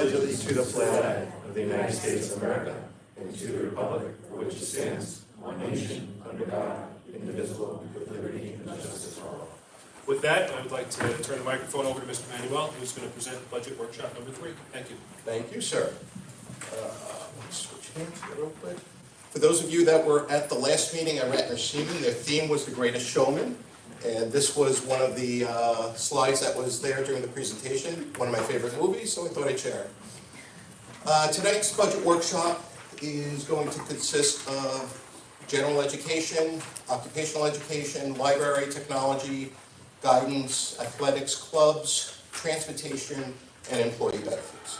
pledge allegiance to the flag of the United States of America and to the republic for which it stands, one nation, under God, indivisible, with liberty and justice for all. With that, I would like to turn the microphone over to Mr. Manuel, who's going to present budget workshop number 3. Thank you. Thank you, sir. Let's switch hands here real quick. For those of you that were at the last meeting at Ratner Seaman, their theme was The Greatest Showman. And this was one of the slides that was there during the presentation, one of my favorite movies, so I thought I'd share it. Tonight's budget workshop is going to consist of general education, occupational education, library, technology, guidance, athletics, clubs, transportation, and employee benefits.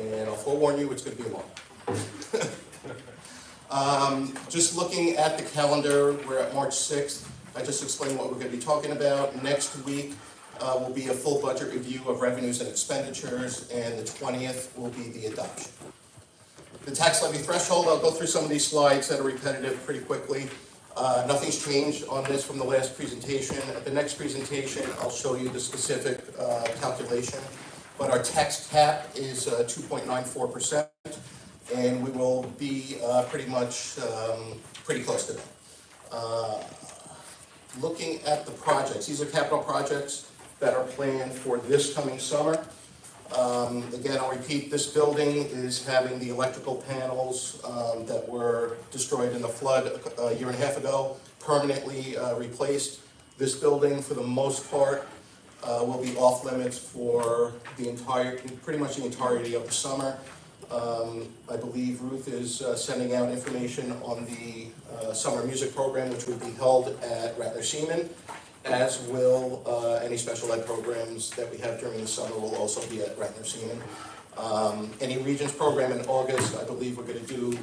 And I'll forewarn you, it's going to be long. Just looking at the calendar, we're at March 6th. I just explained what we're going to be talking about. Next week will be a full budget review of revenues and expenditures, and the 20th will be the adoption. The tax levy threshold, I'll go through some of these slides that are repetitive pretty quickly. Nothing's changed on this from the last presentation. At the next presentation, I'll show you the specific calculation. But our tax cap is 2.94%, and we will be pretty much pretty close to that. Looking at the projects, these are capital projects that are planned for this coming summer. Again, I'll repeat, this building is having the electrical panels that were destroyed in the flood a year and a half ago permanently replaced. This building, for the most part, will be off limits for the pretty much the entirety of the summer. I believe Ruth is sending out information on the summer music program, which will be held at Ratner Seaman, as will any special ed programs that we have during the summer will also be at Ratner Seaman. Any Regions program in August, I believe we're going to do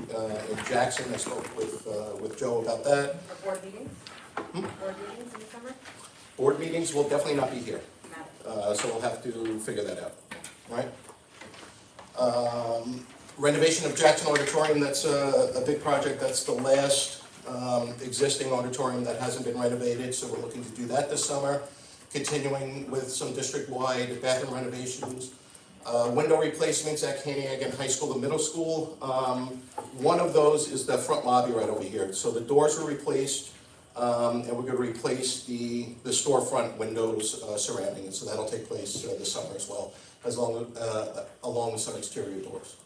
in Jackson. I spoke with Joe about that. Board meetings? Board meetings in the summer? Board meetings will definitely not be here, so we'll have to figure that out, right? Renovation of Jackson Auditorium, that's a big project. That's the last existing auditorium that hasn't been renovated, so we're looking to do that this summer. Continuing with some district-wide bathroom renovations. Window replacements at Canandaigua High School and Middle School. One of those is the front lobby right over here. So the doors were replaced, and we're going to replace the storefront windows surrounding it. So that'll take place this summer as well, along with some exterior doors.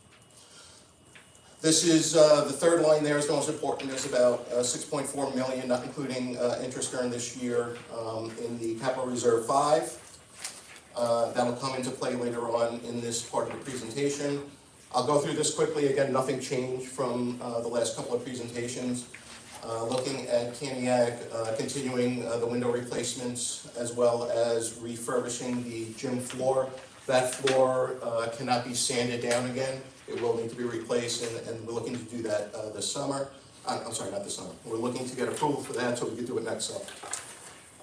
This is the third line there is the most important. There's about $6.4 million, not including interest earned this year in the Capital Reserve 5. That'll come into play later on in this part of the presentation. I'll go through this quickly. Again, nothing changed from the last couple of presentations. Looking at Canandaigua, continuing the window replacements as well as refurbishing the gym floor. That floor cannot be sanded down again. It will need to be replaced, and we're looking to do that this summer. I'm sorry, not this summer. We're looking to get approval for that so we can do it next summer.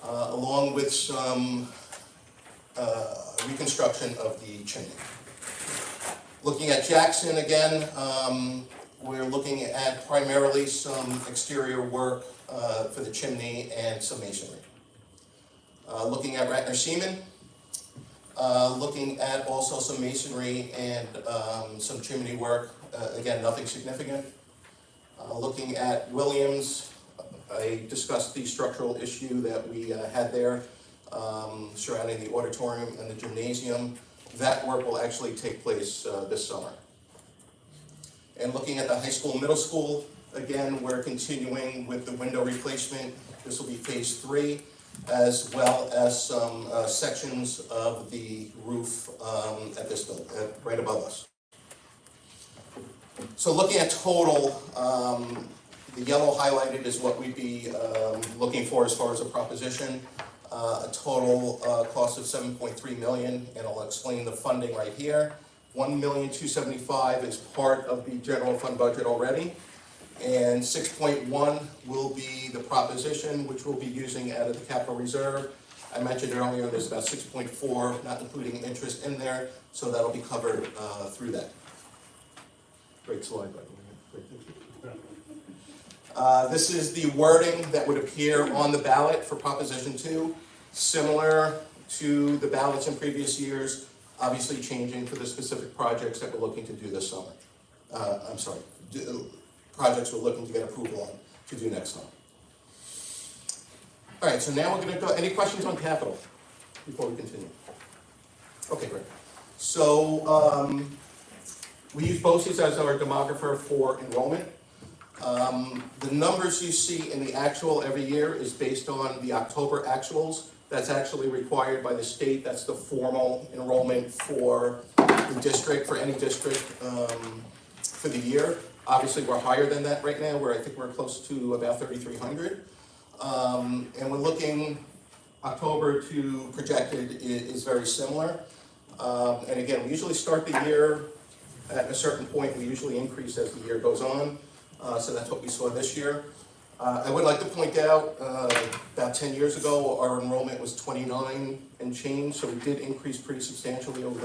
Along with some reconstruction of the chimney. Looking at Jackson again, we're looking at primarily some exterior work for the chimney and some masonry. Looking at Ratner Seaman. Looking at also some masonry and some chimney work, again, nothing significant. Looking at Williams, I discussed the structural issue that we had there surrounding the auditorium and the gymnasium. That work will actually take place this summer. And looking at the high school and middle school, again, we're continuing with the window replacement. This will be phase 3. As well as some sections of the roof at this building, right above us. So looking at total, the yellow highlighted is what we'd be looking for as far as a proposition. A total cost of $7.3 million, and I'll explain the funding right here. $1,275,000 is part of the general fund budget already. And 6.1 will be the proposition, which we'll be using out of the capital reserve. I mentioned earlier there's about 6.4, not including interest in there, so that'll be covered through that. Great slide, by the way. This is the wording that would appear on the ballot for Proposition 2, similar to the ballots in previous years. obviously changing for the specific projects that we're looking to do this summer. Projects we're looking to get approval on to do next summer. All right, so now we're gonna go, any questions on capital before we continue? Okay, great. So, we use BOCES as our demographer for enrollment. The numbers you see in the actual every year is based on the October actuals. That's actually required by the state. That's the formal enrollment for the district, for any district, for the year. Obviously, we're higher than that right now. I think we're close to about 3,300. And we're looking, October to projected is very similar. And again, we usually start the year at a certain point. We usually increase as the year goes on. So that's what we saw this year. I would like to point out, about 10 years ago, our enrollment was 29 and change, so we did increase pretty substantially over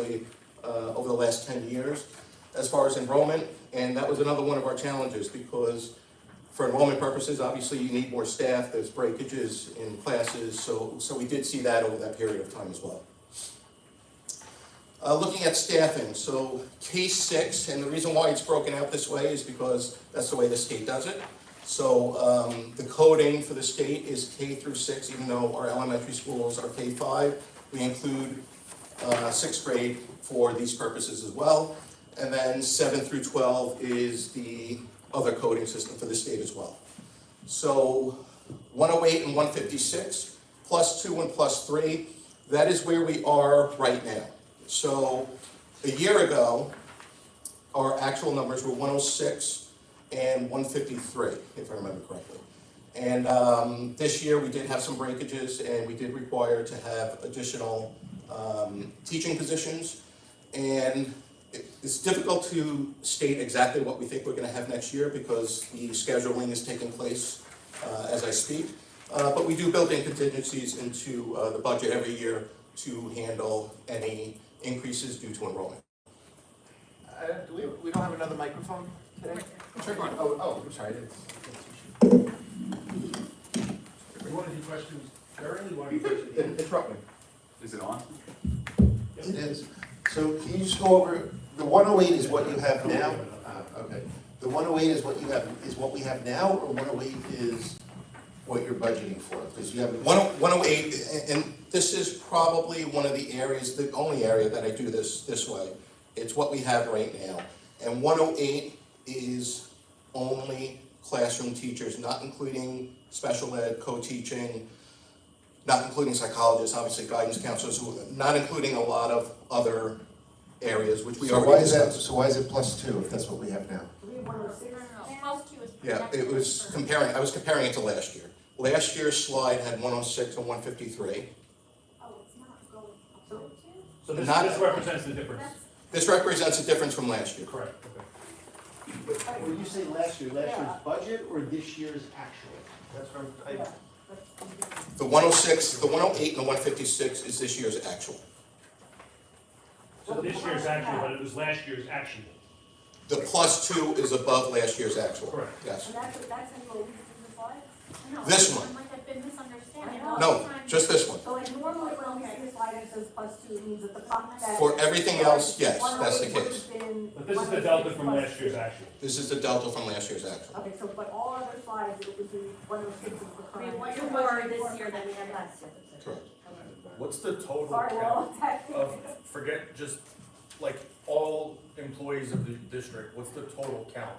the last 10 years as far as enrollment. And that was another one of our challenges, because for enrollment purposes, obviously you need more staff, there's breakages in classes, so we did see that over that period of time as well. Looking at staffing, so K-6, and the reason why it's broken out this way is because that's the way the state does it. So the coding for the state is K through 6, even though our elementary schools are K-5. We include 6th grade for these purposes as well. And then 7 through 12 is the other coding system for the state as well. So 108 and 156, +2 and +3, that is where we are right now. So a year ago, our actual numbers were 106 and 153, if I remember correctly. And this year we did have some breakages, and we did require to have additional teaching positions. And it's difficult to state exactly what we think we're going to have next year, because the scheduling is taking place as I speak. But we do build in contingencies into the budget every year to handle any increases due to enrollment. We don't have another microphone today? Sure. Oh, I'm sorry. You want to do questions currently, why do you questions? Interrupt me. Is it on? It is. So can you just go over, the 108 is what you have now? Okay. The 108 is what you have, is what we have now, or 108 is what you're budgeting for? Because you have 108, and this is probably one of the areas, the only area that I do this way. It's what we have right now. And 108 is only classroom teachers, not including special ed, co-teaching, not including psychologists, obviously guidance counselors, not including a lot of other areas, which we So already why is that, discussed. so why is it +2 if that's what we have now? Yeah, I was comparing it to last year. Last year's slide had 106 and 153. So this Not- represents the difference. This represents a difference from last year. Correct, okay. When you say last year's budget or this year's actual? That's what The 106, the 108 and the 156 is this year's actual. So this year's actual, but it was last year's actual. The +2 is above last year's actual. Correct. Yes. And that's what we the slide? No, This I one. might have been misunderstanding. No, just this one. So like normally when we see a slide that says +2, it means that the top that. For everything else, yes, that's the 108 would case. have been But this is the delta 106 from plus last year's 2. actual. This is the delta from last year's actual. Okay, so but all other slides, it would be 106 is the current. We have more this year than we had last year. Correct. What's the total Sorry, well, count of, forget just like all employees of the district, what's the total count?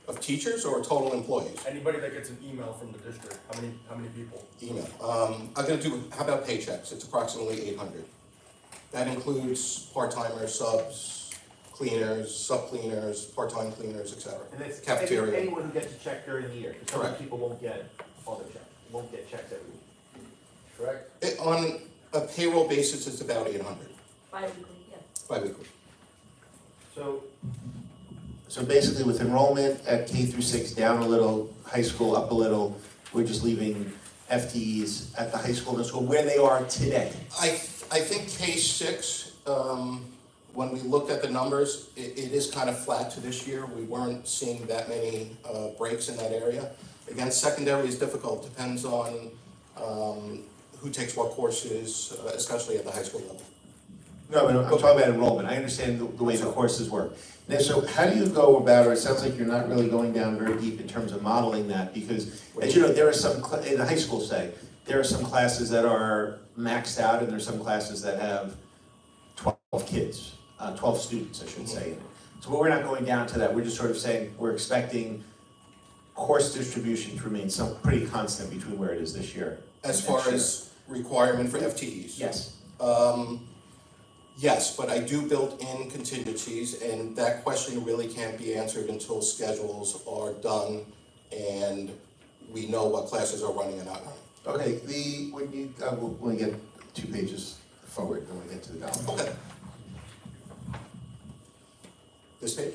Of teachers or total employees? Anybody that gets an email from the district, how many people? Email. I'm gonna do, how about paychecks? It's approximately 800. That includes part-timers, subs, cleaners, sub-cleaners, part-time cleaners, et cetera. And it's Cafeteria. anyone who gets a check during the year, because some Correct. people won't get all their checks, won't get checks every week. Correct? On a payroll basis, it's about 800 Bi-weekly, yeah. bi-weekly. So basically with enrollment at K through 6 down a little, high school up a little, we're just leaving FTEs at the high school, middle school, where they are today. I think K-6, when we looked at the numbers, it is kind of flat to this year. We weren't seeing that many breaks in that area. Again, secondary is difficult, depends on who takes what courses, especially at the high school level. No, but I'm talking about enrollment, I understand the way the courses work. Now, so how do you go about, or it sounds like you're not really going down very deep in terms of modeling that, because, as you know, there are some, in the high school say, there are some classes that are maxed out, and there's some classes that have 12 kids, 12 students, I should say. So we're not going down to that, we're just sort of saying, we're expecting course distribution to remain pretty constant between where it is this year. As and far next year. as requirement for FTEs? Yes. Yes, but I do build in contingencies, and that question really can't be answered until schedules are done and we know what classes are running and not running. Okay, when you, we'll get 2 pages forward when we get to the dollar. Okay. This page?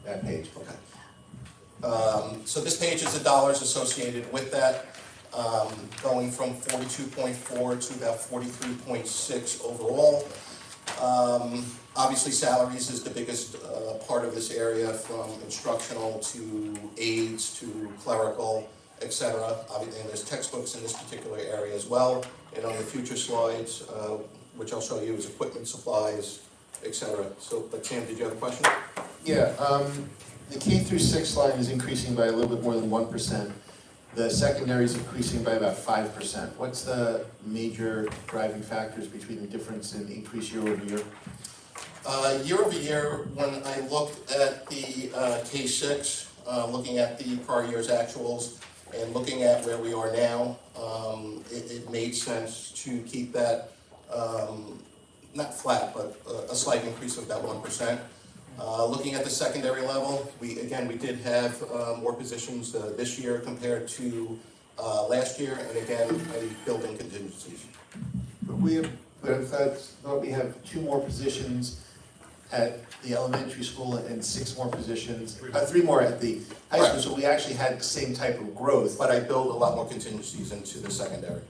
That page. Okay. So this page is the dollars associated with that, going from 42.4 to about 43.6 overall. Obviously, salaries is the biggest part of this area, from instructional to aides to clerical, etc. Obviously, and there's textbooks in this particular area as well. And on the future slides, which I'll show you, is equipment, supplies, etc. So, but Sam, did you have a question? Yeah, the K through 6 line is increasing by a little bit more than 1%. The secondary is increasing by about 5%. What's the major driving factors between the difference in increase year over year? Year over year, when I looked at the K-6, looking at the prior year's actuals and looking at where we are now, it made sense to keep that, not flat, but a slight increase of about 1%. Looking at the secondary level, we did have more positions this year compared to last year, and again, I built in contingencies. But we have 2 more positions at the elementary school and 6 more positions, 3 more at the high school, Right. so we actually had the same type of growth. But I build a lot more contingencies into the secondary.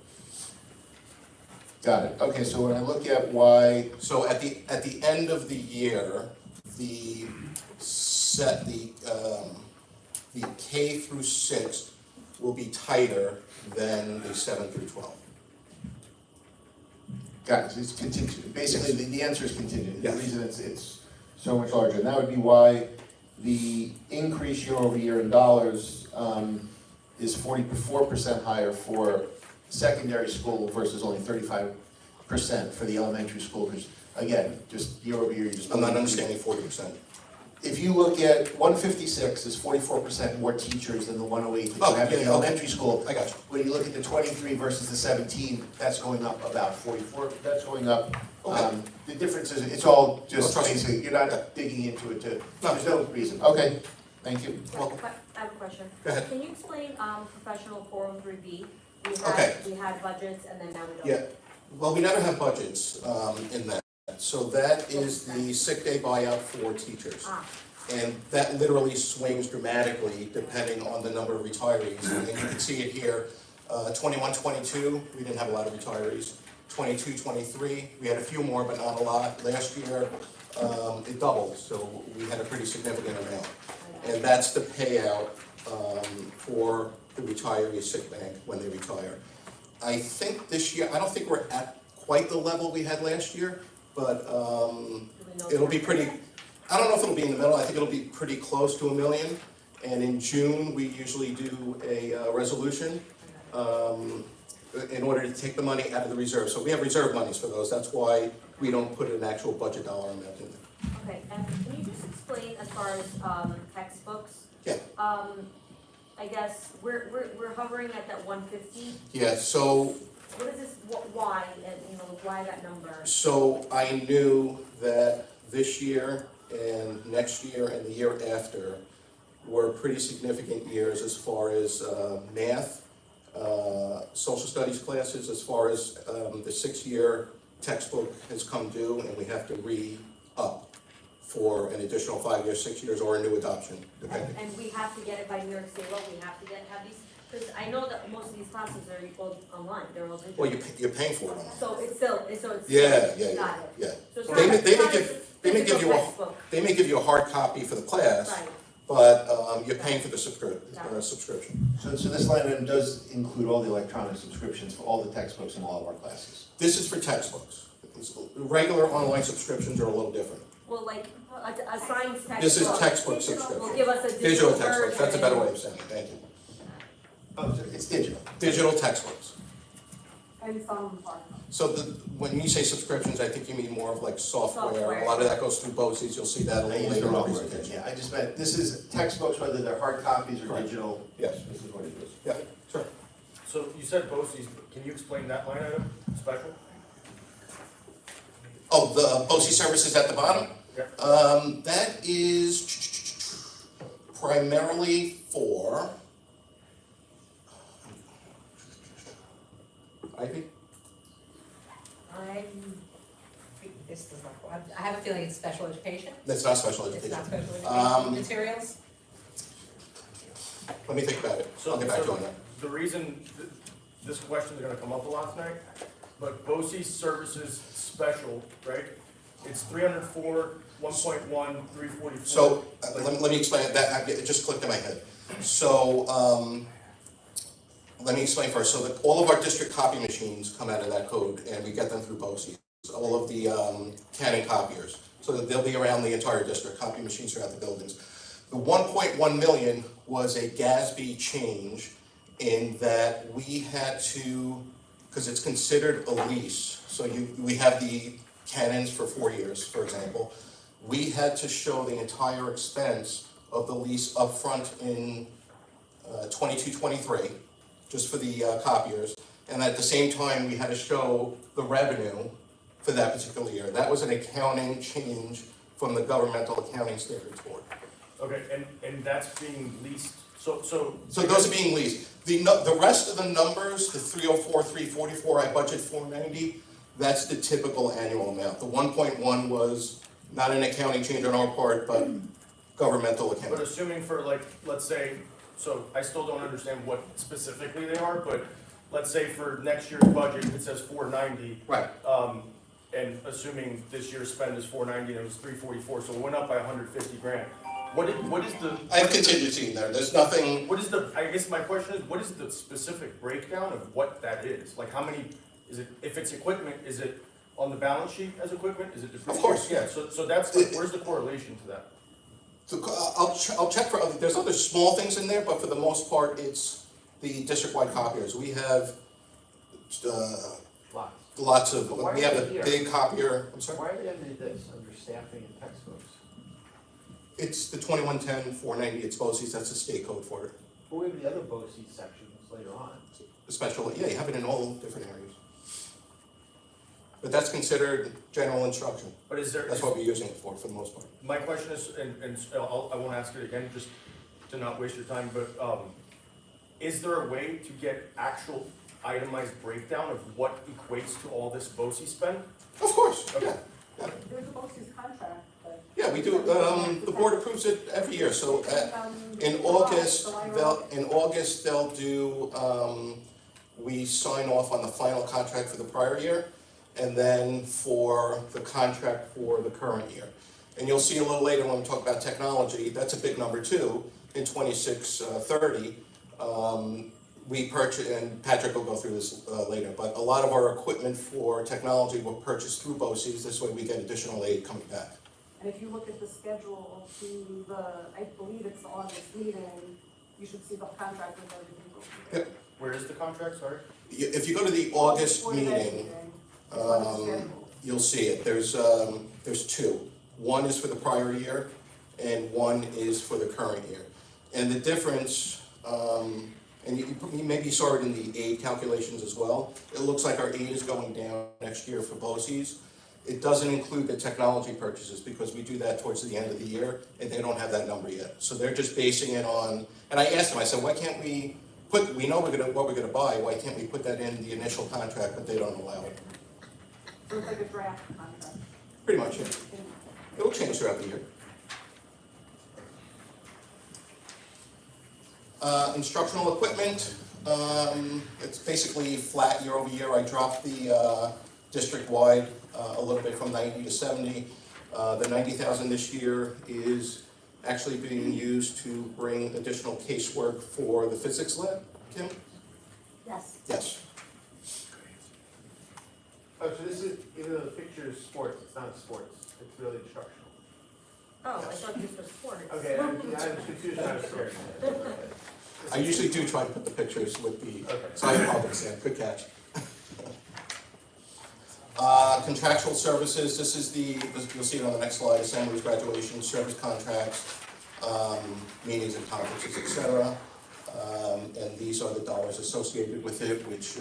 Got it. Okay, so when I look at why, So at the end of the year, the K through 6 will be tighter than the 7 through 12. got it, so it's contingent, basically, the answer is contingent. The Yes. reason it's so much larger, and that would be why the increase year over year in dollars is 44% higher for secondary school versus only 35% for the elementary school, because, again, just year over year, you just. I'm not understanding 40%. If you look at 156 is 44% more teachers than the 108 that you have in the elementary school. I got you. When you look at the 23 versus the 17, that's going up about 44, that's going up. Okay. The difference is, it's all just Trust me. basic, you're not digging into it to, No. there's no reason. Okay, thank you. Welcome. I have a question. Go ahead. Can you explain, professional 403B? Okay. We had budgets and then now we don't. Yeah, well, we never have budgets in that. So that is the sick day buyout for teachers. Ah, And that literally swings dramatically depending on the number of retirees. And you can see it here, 21, 22, we didn't have a lot of retirees. 22, 23, we had a few more, but not a lot. Last year, it doubled, so we had a pretty significant amount. And that's the payout for the retiree sick bank when they retire. I think this year, I don't think we're at quite the level we had last year, but do we know? it'll be pretty, I don't know if it'll be in the middle, I think it'll be pretty close to $1 million. And in June, we usually do a resolution in order to take the money out of the reserve. So we have reserve monies for those, that's why we don't put an actual budget dollar amount in there. Okay, and can you just explain as far as, textbooks? Yeah. I guess we're hovering at that 150. Yeah, so What is this, why, and, you know, why that number? So I knew that this year and next year and the year after were pretty significant years as far as math, social studies classes, as far as the 6-year textbook has come due and we have to re-up for an additional 5 years, 6 years, or a new adoption, depending. And we have to get it by New York State law, we have to have these, because I know that most of these classes are all online, they're all digital. Well, you're paying for it all. So it's still, Yeah, got it. yeah. So it's They not- may- they it's may not give- a they may give physical you a- textbook. They may give you a hard copy for the class, Right, but you're paying for the subscription. So this line item does include all the electronic subscriptions for all the textbooks in all of our classes. This is for textbooks. Regular online subscriptions are a little different. Well, like, a science textbook. This is textbook Will subscription. give us a Digital digital textbooks, that's a version. better way of saying it, thank you. Oh, so it's digital. Digital textbooks. And some are. So when you say subscriptions, I think you mean more of like software. Software. A lot of that goes through BOCES, you'll see that a I little used later the in the wrong word, presentation. yeah, I just meant, this is textbooks, whether they're hard copies or Correct. digital, Yes, this is what it is. yeah, sure. So you said BOCES, can you explain that line item, special? Oh, the BOCES services at the bottom? Yeah. That is primarily for Ivy? This does not, I have a feeling it's special education. That's not special It's education. not special Um, education materials. Let me think about it. I'll get back to you on that. The reason, this question is gonna come up a lot tonight, but BOCES services special, right? It's 304, 1.1, 344. So, let me explain it, it just clicked in my head. So, let me explain first, so that all of our district copy machines come out of that code, and we get them through BOCES. All of the, Canon copiers, so that they'll be around the entire district, copy machines throughout the buildings. The 1.1 million was a GASB change in that we had to, because it's considered a lease, so we have the Canons for 4 years, for example. We had to show the entire expense of the lease upfront in 22-23, just for the copiers. And at the same time, we had to show the revenue for that particular year. That was an accounting change from the Governmental Accounting Standards Board. Okay, and that's being leased, so. So those are being leased. The rest of the numbers, the 304, 344, I budget 490, that's the typical annual amount. The 1.1 was not an accounting change on our part, but governmental But accounting. assuming for like, let's say, so I still don't understand what specifically they are, but let's say for next year's budget, it says 490. Right. And assuming this year's spend is 490 and it was 344, so it went up by 150 grand. What is the? I have contingency in there, there's nothing, What is the, I guess my question is, what is the specific breakdown of what that is? Like how many, is it, if it's equipment, is it on the balance sheet as equipment? Is it depreciated? course. Yeah, so that's, the- where's the correlation to that? I'll check for other, there's other small things in there, but for the most part, it's the district-wide copiers. We have, Lots. lots of, But why we have are a they here? big copier, I'm sorry? Why are they under this, under staffing and textbooks? It's the 2110, 490, it's BOCES, that's the state code for it. But we have the other BOCES sections later on. The special, yeah, you have it in all different areas. But that's considered general instruction. But is there? That's what we're using it for the most part. My question is, and I won't ask it again, just to not waste your time, but, is there a way to get actual itemized breakdown of what equates to all this BOCES spend? Of course, Okay. yeah. Yeah. There's a BOCES contract, but. Yeah, we do, the board approves it every year, so in August, they'll do, we sign off on the final contract for the prior year, and then for the contract for the current year. And you'll see a little later when we talk about technology, that's a big number too, in 2630. We purchase, and Patrick will go through this later, but a lot of our equipment for technology will purchase through BOCES, this way we get additional aid coming back. And if you look at the schedule to the, I believe it's the August meeting, you should see the contract with everything. Yep. Where is the contract, sorry? If you go to the August Before the next meeting, it's on the schedule. you'll see it, there's two. One is for the prior year, and one is for the current year. And the difference, and you maybe saw it in the aid calculations as well, it looks like our aid is going down next year for BOCES. It doesn't include the technology purchases, because we do that towards the end of the year, and they don't have that number yet. So they're just basing it on, and I asked them, I said, why can't we put, we know what we're gonna buy, why can't we put that in the initial contract, but they don't allow it? So it's like a draft contract. Pretty much, yeah. It'll change throughout the year. Instructional equipment, it's basically flat year over year. I dropped the district-wide a little bit from 90 to 70. The 90,000 this year is actually being used to bring additional casework for the physics lab. Kim? Yes. Yes. Oh, so this is, even though the picture is sports, it's not sports, it's really instructional. Oh, I thought this was sports. Okay, I was confused, I was scared. I usually do try to put the pictures with the, Okay. so I apologize, Sam, good catch. Contractual services, this is you'll see it on the next slide, assemblies, graduation, service contracts, meetings and conferences, et cetera. And these are the dollars associated with it, which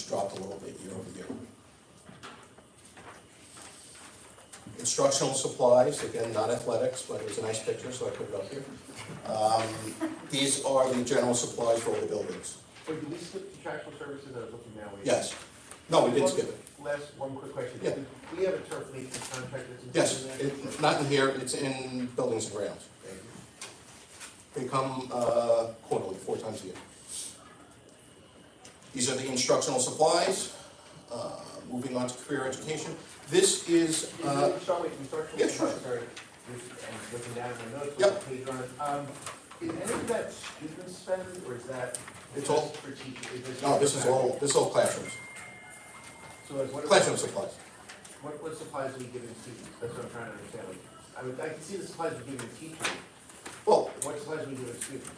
dropped a little bit year over year. Instructional supplies, again, not athletics, but it was a nice picture, so I put it up here. These are the general supplies for all the buildings. Wait, did we skip contractual services? I was looking now. Yes. No, we didn't skip it. One quick question. Yeah. Do we have a turf maintenance contract that's included Yes, in that? it's not in here, it's in buildings and grounds. Thank you. They come quarterly, 4 times a year. These are the instructional supplies. Moving on to career education. This is, Start with instructional yeah, sure. supplies, sorry. I'm looking down at my notes, Yep. what page on it. Is any of that student spend, or is that? It's all- for teachers? no, this is all classrooms, So like, what? classroom supplies. What supplies are we giving students? That's what I'm trying to understand. Like, I can see the supplies we're giving teachers. Well, What supplies are we giving students?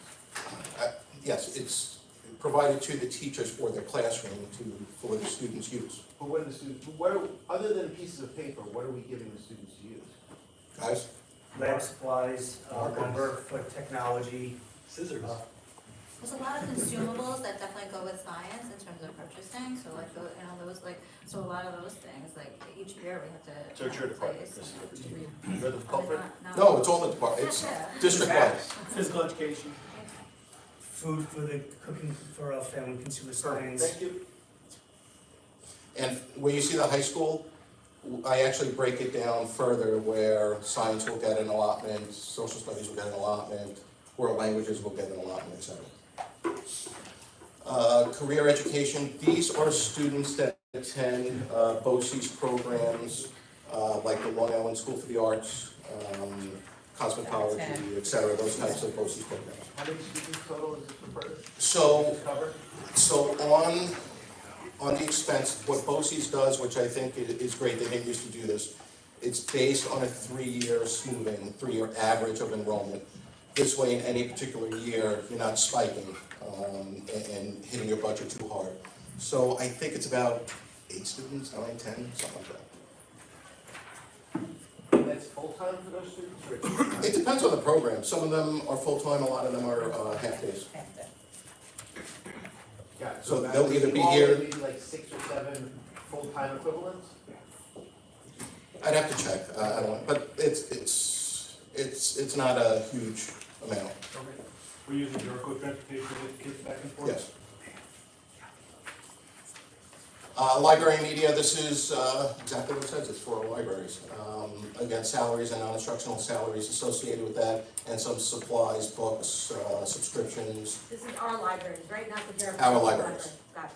yes, it's provided to the teachers for their classroom for the students' use. But what are the students, other than pieces of paper, what are we giving the students to use? Guys, Lab supplies, lumber for technology. Scissors. There's a lot of consumables that definitely go with science in terms of purchasing, so like, those like, so a lot of those things, like, each year we have to. So it's your department, replace. You're the culprit? no, it's all the department, it's Yeah. district-wide. Physical education. Food for the cooking for our family, consumer science. Thank you. And when you see the high school, I actually break it down further where science will get an allotment, social studies will get an allotment, world languages will get an allotment, et cetera. Career education, these are students that attend BOCES programs, like the Long Island School for the Arts, cosmetology, et cetera, those types of BOCES programs. How many students total is this for? So, Cover? so on the expense, what BOCES does, which I think is great, they didn't used to do this, it's based on a 3-year smoothing, 3-year average of enrollment. This way, in any particular year, you're not spiking and hitting your budget too hard. So I think it's about 8 students, 9, 10, something like that. And that's full-time for those students, or it's part-time? It depends on the program. Some of them are full-time, a lot of them are half-days. Got it. So that they'll would either be all here- Maybe like 6 or 7 full-time equivalents? I'd have to check, I don't, but it's not a huge amount, We're using your transportation to get kids back and forth? yes. Library media, this is exactly what it says, it's for our libraries. Again, salaries and non-instructional salaries associated with that, and some supplies, books, subscriptions. This is our libraries, right, not the Jericho. Our libraries. Got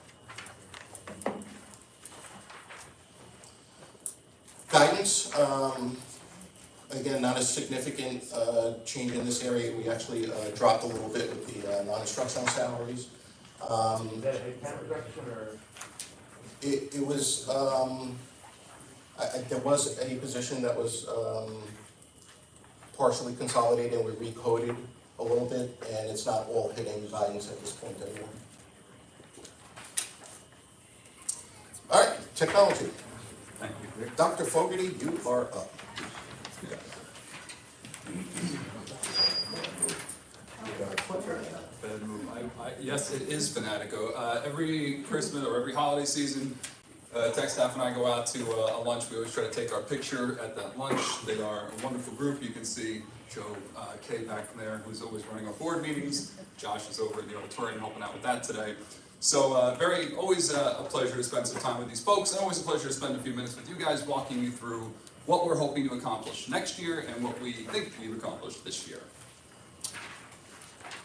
it. Guidance, again, not a significant change in this area. We actually dropped a little bit with the non-instructional salaries. Is that a headcount reduction, or? It was, there was a position that was partially consolidated, and we recoded a little bit, and it's not all hitting guidance at this point anymore. All right, technology. Thank you, Rick. Dr. Fogarty, you are up. Bad move. Yes, it is Fanatico. Every Christmas or every holiday season, tech staff and I go out to a lunch. We always try to take our picture at that lunch. They are a wonderful group. You can see Joe Kay back there, who's always running our board meetings. Josh is over in the auditorium helping out with that today. So always a pleasure to spend some time with these folks, and always a pleasure to spend a few minutes with you guys walking you through what we're hoping to accomplish next year and what we think we've accomplished this year.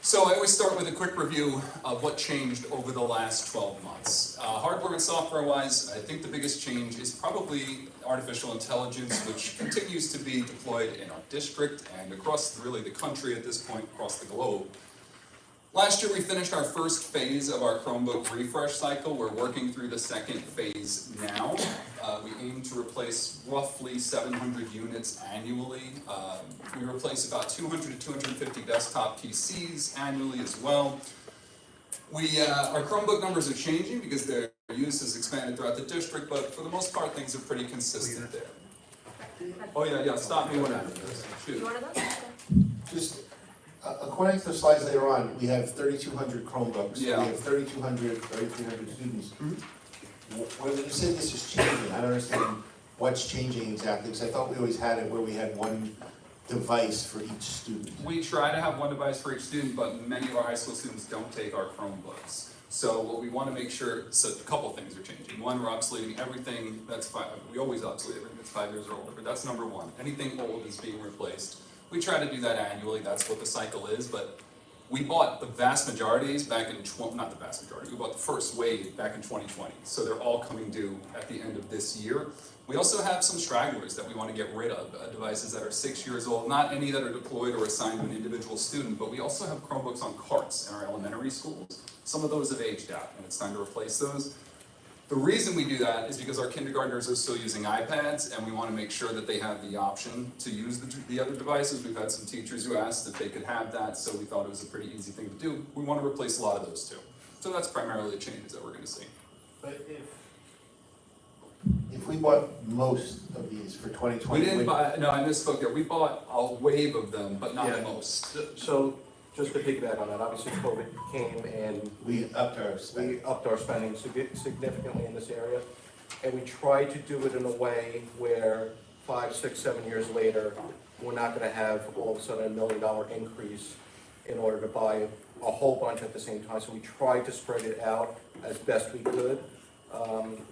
So I always start with a quick review of what changed over the last 12 months. Hardware and software-wise, I think the biggest change is probably artificial intelligence, which continues to be deployed in our district and across really the country at this point, across the globe. Last year, we finished our first phase of our Chromebook refresh cycle. We're working through the second phase now. We aim to replace roughly 700 units annually. We replace about 200 to 250 desktop PCs annually as well. Our Chromebook numbers are changing because their use has expanded throughout the district, but for the most part, things are pretty consistent there. Oh, yeah, stop me whenever. Shoot. You wanna go? Just, according to the slides later on, we have 3,200 Chromebooks. Yeah. We have 3,300 students. When you say this is changing, I don't understand what's changing exactly, because I thought we always had it where we had one device for each student. We try to have one device for each student, but many of our high school students don't take our Chromebooks. So what we want to make sure, so a couple things are changing. One, we're obsoleting everything that's we always obsolete everything that's 5 years or older, but that's number one. Anything old is being replaced. We try to do that annually, that's what the cycle is, but we bought the vast majorities back in, not the vast majority, we bought the first wave back in 2020. So they're all coming due at the end of this year. We also have some stragglers that we want to get rid of, devices that are 6 years old, not any that are deployed or assigned to an individual student, but we also have Chromebooks on carts in our elementary schools. Some of those have aged out, and it's time to replace those. The reason we do that is because our kindergartners are still using iPads, and we want to make sure that they have the option to use the other devices. We've had some teachers who asked if they could have that, so we thought it was a pretty easy thing to do. We want to replace a lot of those too. So that's primarily the changes that we're going to see. But if we bought most of these for 2020. We didn't buy, no, I misspoke there. We bought a wave of them, but not Yeah. most. So, just to piggyback on that, obviously COVID came and We upped our spending. we upped our spending significantly in this area. And we tried to do it in a way where 5, 6, 7 years later, we're not gonna have all of a sudden $1 million increase in order to buy a whole bunch at the same time. So we tried to spread it out as best we could,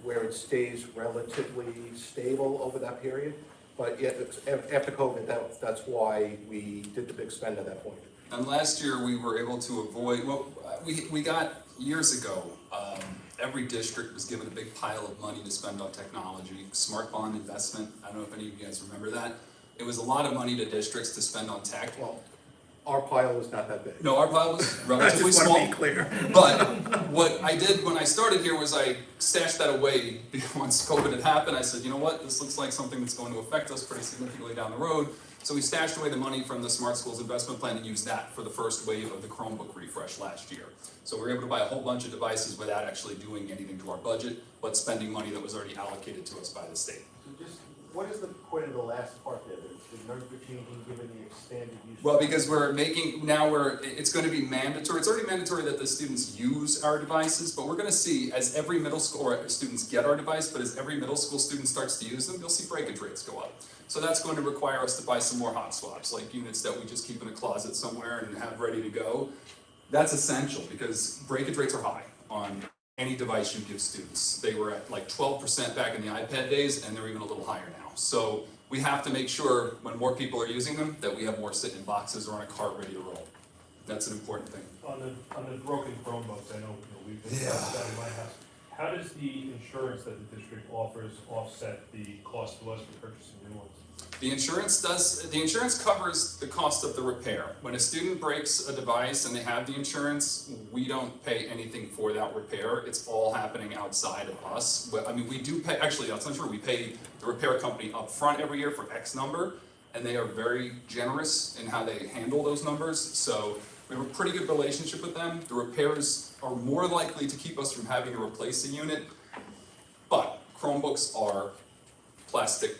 where it stays relatively stable over that period. But yet, after COVID, that's why we did the big spend at that point. And last year, we were able to avoid, well, we got, years ago, every district was given a big pile of money to spend on technology, smart bond investment. I don't know if any of you guys remember that. It was a lot of money to districts to spend on tech. Well, our pile was not that big. No, our pile was relatively small. I just want to be clear. But what I did when I started here was I stashed that away once COVID had happened. I said, you know what, this looks like something that's going to affect us pretty significantly down the road. So we stashed away the money from the Smart Schools Investment Plan and used that for the first wave of the Chromebook refresh last year. So we were able to buy a whole bunch of devices without actually doing anything to our budget, but spending money that was already allocated to us by the state. So just, what is the point of the last part there? The numbers are changing given the expanded use? Well, because we're making, it's going to be mandatory. It's already mandatory that the students use our devices, but we're going to see as every middle school, or students get our device, but as every middle school student starts to use them, you'll see breakage rates go up. So that's going to require us to buy some more hot swaps, like units that we just keep in a closet somewhere and have ready to go. That's essential because breakage rates are high on any device you give students. They were at like 12% back in the iPad days, and they're even a little higher now. So we have to make sure when more people are using them that we have more sitting in boxes or on a cart ready to roll. That's an important thing. On the broken Chromebooks, I know we've discussed that in my house. How does the insurance that the district offers offset the cost to us for purchasing new ones? The insurance covers the cost of the repair. When a student breaks a device and they have the insurance, we don't pay anything for that repair. It's all happening outside of us. I mean, we do pay, actually, that's not true. We pay the repair company up front every year for X number, and they are very generous in how they handle those numbers. So we have a pretty good relationship with them. The repairs are more likely to keep us from having to replace a unit, but Chromebooks are plastic,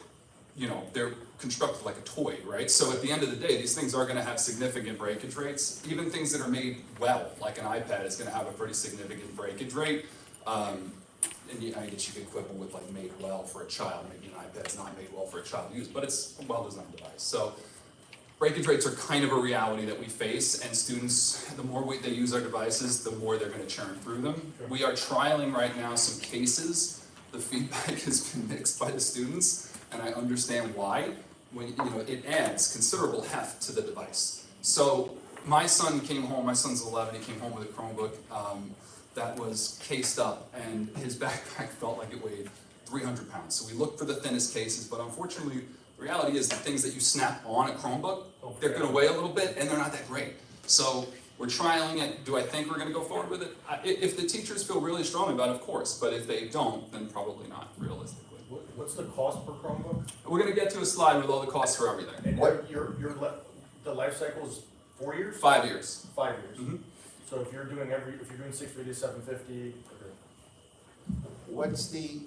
you know, they're constructed like a toy, right? So at the end of the day, these things are going to have significant breakage rates. Even things that are made well, like an iPad, is going to have a pretty significant breakage rate. And I guess you could quibble with like made well for a child. Maybe an iPad's not made well for a child to use, but it's a well-designed device. So breakage rates are kind of a reality that we face, and students, the more they use our devices, the more they're going to churn through them. Sure. We are trialing right now some cases. The feedback has been mixed by the students, and I understand why. When it adds considerable heft to the device. So my son came home. My son's 11. He came home with a Chromebook that was cased up, and his backpack felt like it weighed 300 pounds. So we looked for the thinnest cases, but unfortunately, the reality is the things that you snap on a Chromebook, they're going to weigh a little bit, and they're not that great. So We're trialing it. Do I think we're gonna go forward with it? If the teachers feel really strongly about it, of course, but if they don't, then probably not, realistically. What's the cost per Chromebook? We're gonna get to a slide with all the costs for everything. And the life cycle is 4 years? 5 years. 5 years. Mhm. So if you're doing 650 to 750,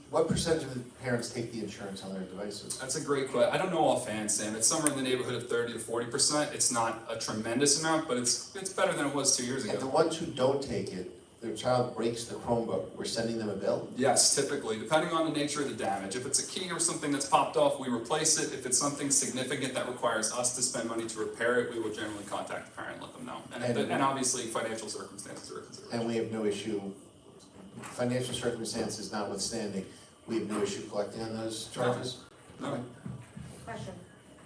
What percentage of the parents take the insurance on their devices? That's a great question. I don't know offhand, Sam. It's somewhere in the neighborhood of 30 to 40%. It's not a tremendous amount, but it's better than it was 2 years And the ago. ones who don't take it, their child breaks the Chromebook, we're sending them a bill? Yes, typically, depending on the nature of the damage. If it's a key or something that's popped off, we replace it. If it's something significant that requires us to spend money to repair it, we will generally contact the parent and let them know. And obviously, financial circumstances are a consideration. And we have no issue, financial circumstances notwithstanding, we have no issue collecting on those charges? No. Question.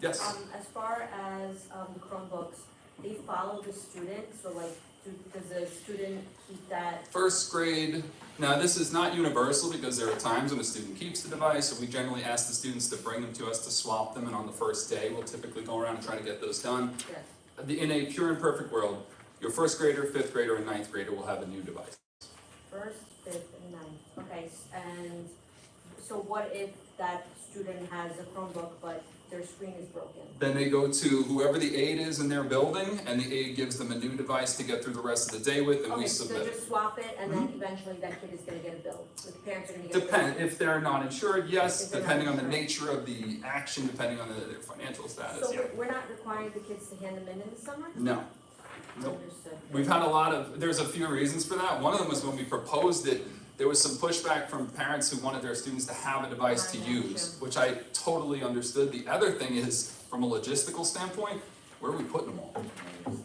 Yes. As far as the Chromebooks, they follow the student, so like, does the student keep that? First grade, now this is not universal because there are times when a student keeps the device, so we generally ask the students to bring them to us to swap them, and on the first day, we'll typically go around and try to get those done. Yes. In a pure and perfect world, your first grader, fifth grader, and ninth grader will have a new device. First, fifth, and ninth. Okay, and so what if that student has a Chromebook, but their screen is broken? Then they go to whoever the aide is in their building, and the aide gives them a new device to get through the rest of the day with, and we Okay, so submit they it. just swap it, and then eventually that kid is gonna get a bill, the parents are gonna get a bill? Depend, if they're not insured, yes, If they're not depending on the insured. nature of the action, depending on their financial status, So yeah. we're not requiring the kids to hand them in the summer? No. Nope. Understood. We've had a lot of, there's a few reasons for that. One of them was when we proposed it, there was some pushback from parents who wanted their students to have a device to use, which I totally understood. The other thing is, from a logistical standpoint, where are we putting them all?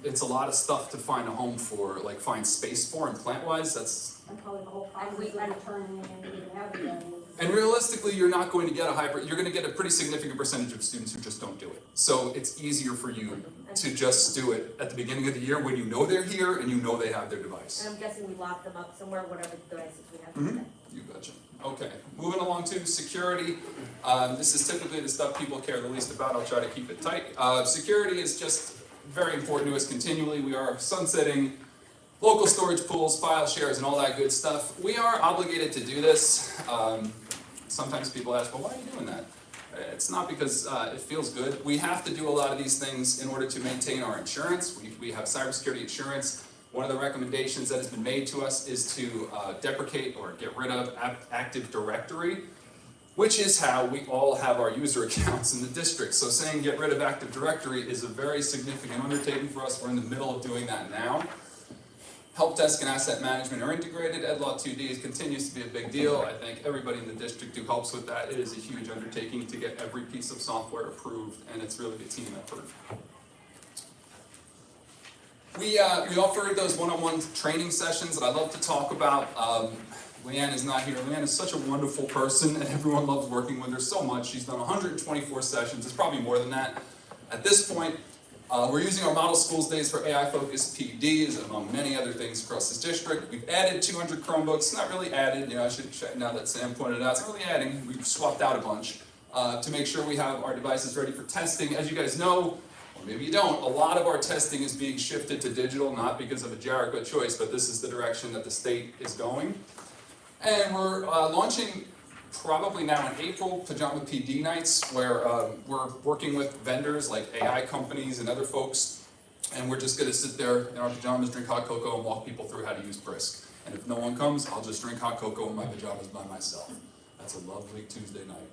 It's a lot of stuff to find a home for, like find space for, and plant-wise, that's, And probably the whole process of returning and even having them. and realistically, you're not going to get you're gonna get a pretty significant percentage of students who just don't do it. So it's easier for you to just do it at the beginning of the year when you know they're here and you know they have their device. And I'm guessing we lock them up somewhere, whatever devices we have. Mhm. You betcha. Okay, moving along to security. This is typically the stuff people care the least about. I'll try to keep it tight. Security is just very important to us continually. We are sunsetting local storage pools, file shares, and all that good stuff. We are obligated to do this. Sometimes people ask, well, why are you doing that? It's not because it feels good. We have to do a lot of these things in order to maintain our insurance. We have cybersecurity insurance. One of the recommendations that has been made to us is to deprecate or get rid of Active Directory, which is how we all have our user accounts in the district. So saying get rid of Active Directory is a very significant undertaking for us. We're in the middle of doing that now. Help desk and asset management are integrated. EdLaw 2D continues to be a big deal. I think everybody in the district who helps with that, it is a huge undertaking to get every piece of software approved, and it's really a team effort. We offer those one-on-one training sessions that I love to talk about. Leanne is not here. Leanne is such a wonderful person, and everyone loves working with her so much. She's done 124 sessions. It's probably more than that. At this point, we're using our model schools days for AI-focused PEDs, among many other things across this district. We've added 200 Chromebooks. Not really added, I should check now that Sam pointed it out. It's not really adding. We've swapped out a bunch to make sure we have our devices ready for testing. As you guys know, or maybe you don't, a lot of our testing is being shifted to digital, not because of a Jericho choice, but this is the direction that the state is going. And we're launching probably now in April, Pajama PD nights, where we're working with vendors like AI companies and other folks, and we're just gonna sit there in our pajamas, drink hot cocoa, and walk people through how to use Brisk. And if no one comes, I'll just drink hot cocoa in my pajamas by myself. That's a lovely Tuesday night.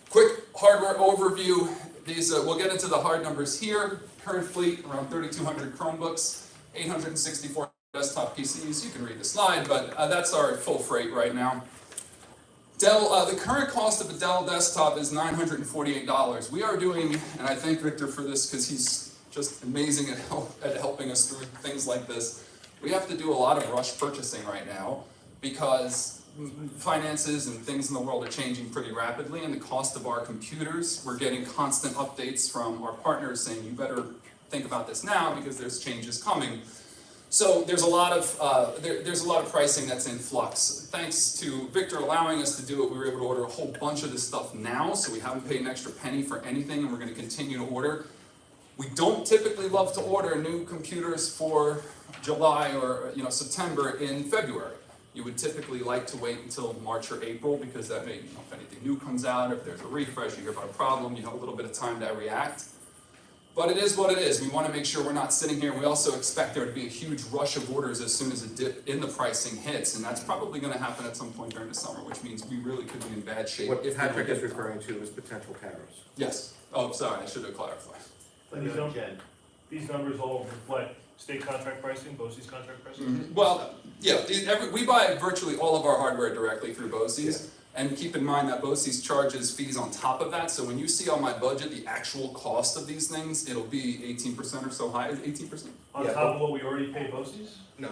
Quick hardware overview. These, we'll get into the hard numbers here. Current fleet, around 3,200 Chromebooks, 864 desktop PCs. You can read the slide, but that's our full freight right now. Dell, the current cost of a Dell desktop is $948. We are doing, and I thank Victor for this because he's just amazing at helping us through things like this. We have to do a lot of rush purchasing right now because finances and things in the world are changing pretty rapidly, and the cost of our computers, we're getting constant updates from our partners saying you better think about this now because there's changes coming. So there's a lot of there's a lot of pricing that's in flux. Thanks to Victor allowing us to do it, we were able to order a whole bunch of this stuff now, so we haven't paid an extra penny for anything, and we're going to continue to order. We don't typically love to order new computers for July or, September in February. You would typically like to wait until March or April because that may, if anything new comes out, if there's a refresh, you hear about a problem, you have a little bit of time to react. But it is what it is. We want to make sure we're not sitting here. We also expect there to be a huge rush of orders as soon as a dip in the pricing hits, and that's probably going to happen at some point during the summer, which means we really could be in bad shape. What if we don't Patrick get is it. referring to is potential tariffs. Yes. Oh, sorry, I should have clarified. These numbers all reflect state contract pricing, BOCES contract pricing? Well, yeah, we buy virtually all of our hardware directly through BOCES. And keep in mind that BOCES charges fees on top of that, so when you see on my budget the actual cost of these things, it'll be 18% or so high, 18%? On top of what we already pay BOCES? No.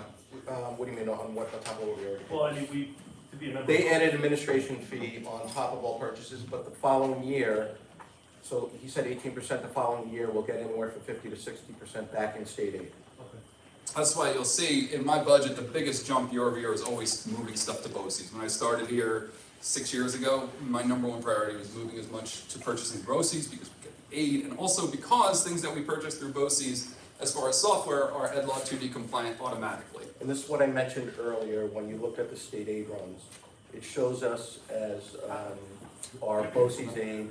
What do you mean on what, on top of what we already? Well, I mean, to be a member. They added administration fee on top of all purchases, but the following year, so he said 18%, the following year, we'll get anywhere from 50 to 60% back in state aid. Okay. That's why you'll see in my budget, the biggest jump year over year is always moving stuff to BOCES. When I started here 6 years ago, my number one priority was moving as much to purchasing BOCES because we get the aid, and also because things that we purchase through BOCES, as far as software, are EdLaw 2D compliant automatically. And this is what I mentioned earlier, when you looked at the state aid runs. It shows us as our BOCES aid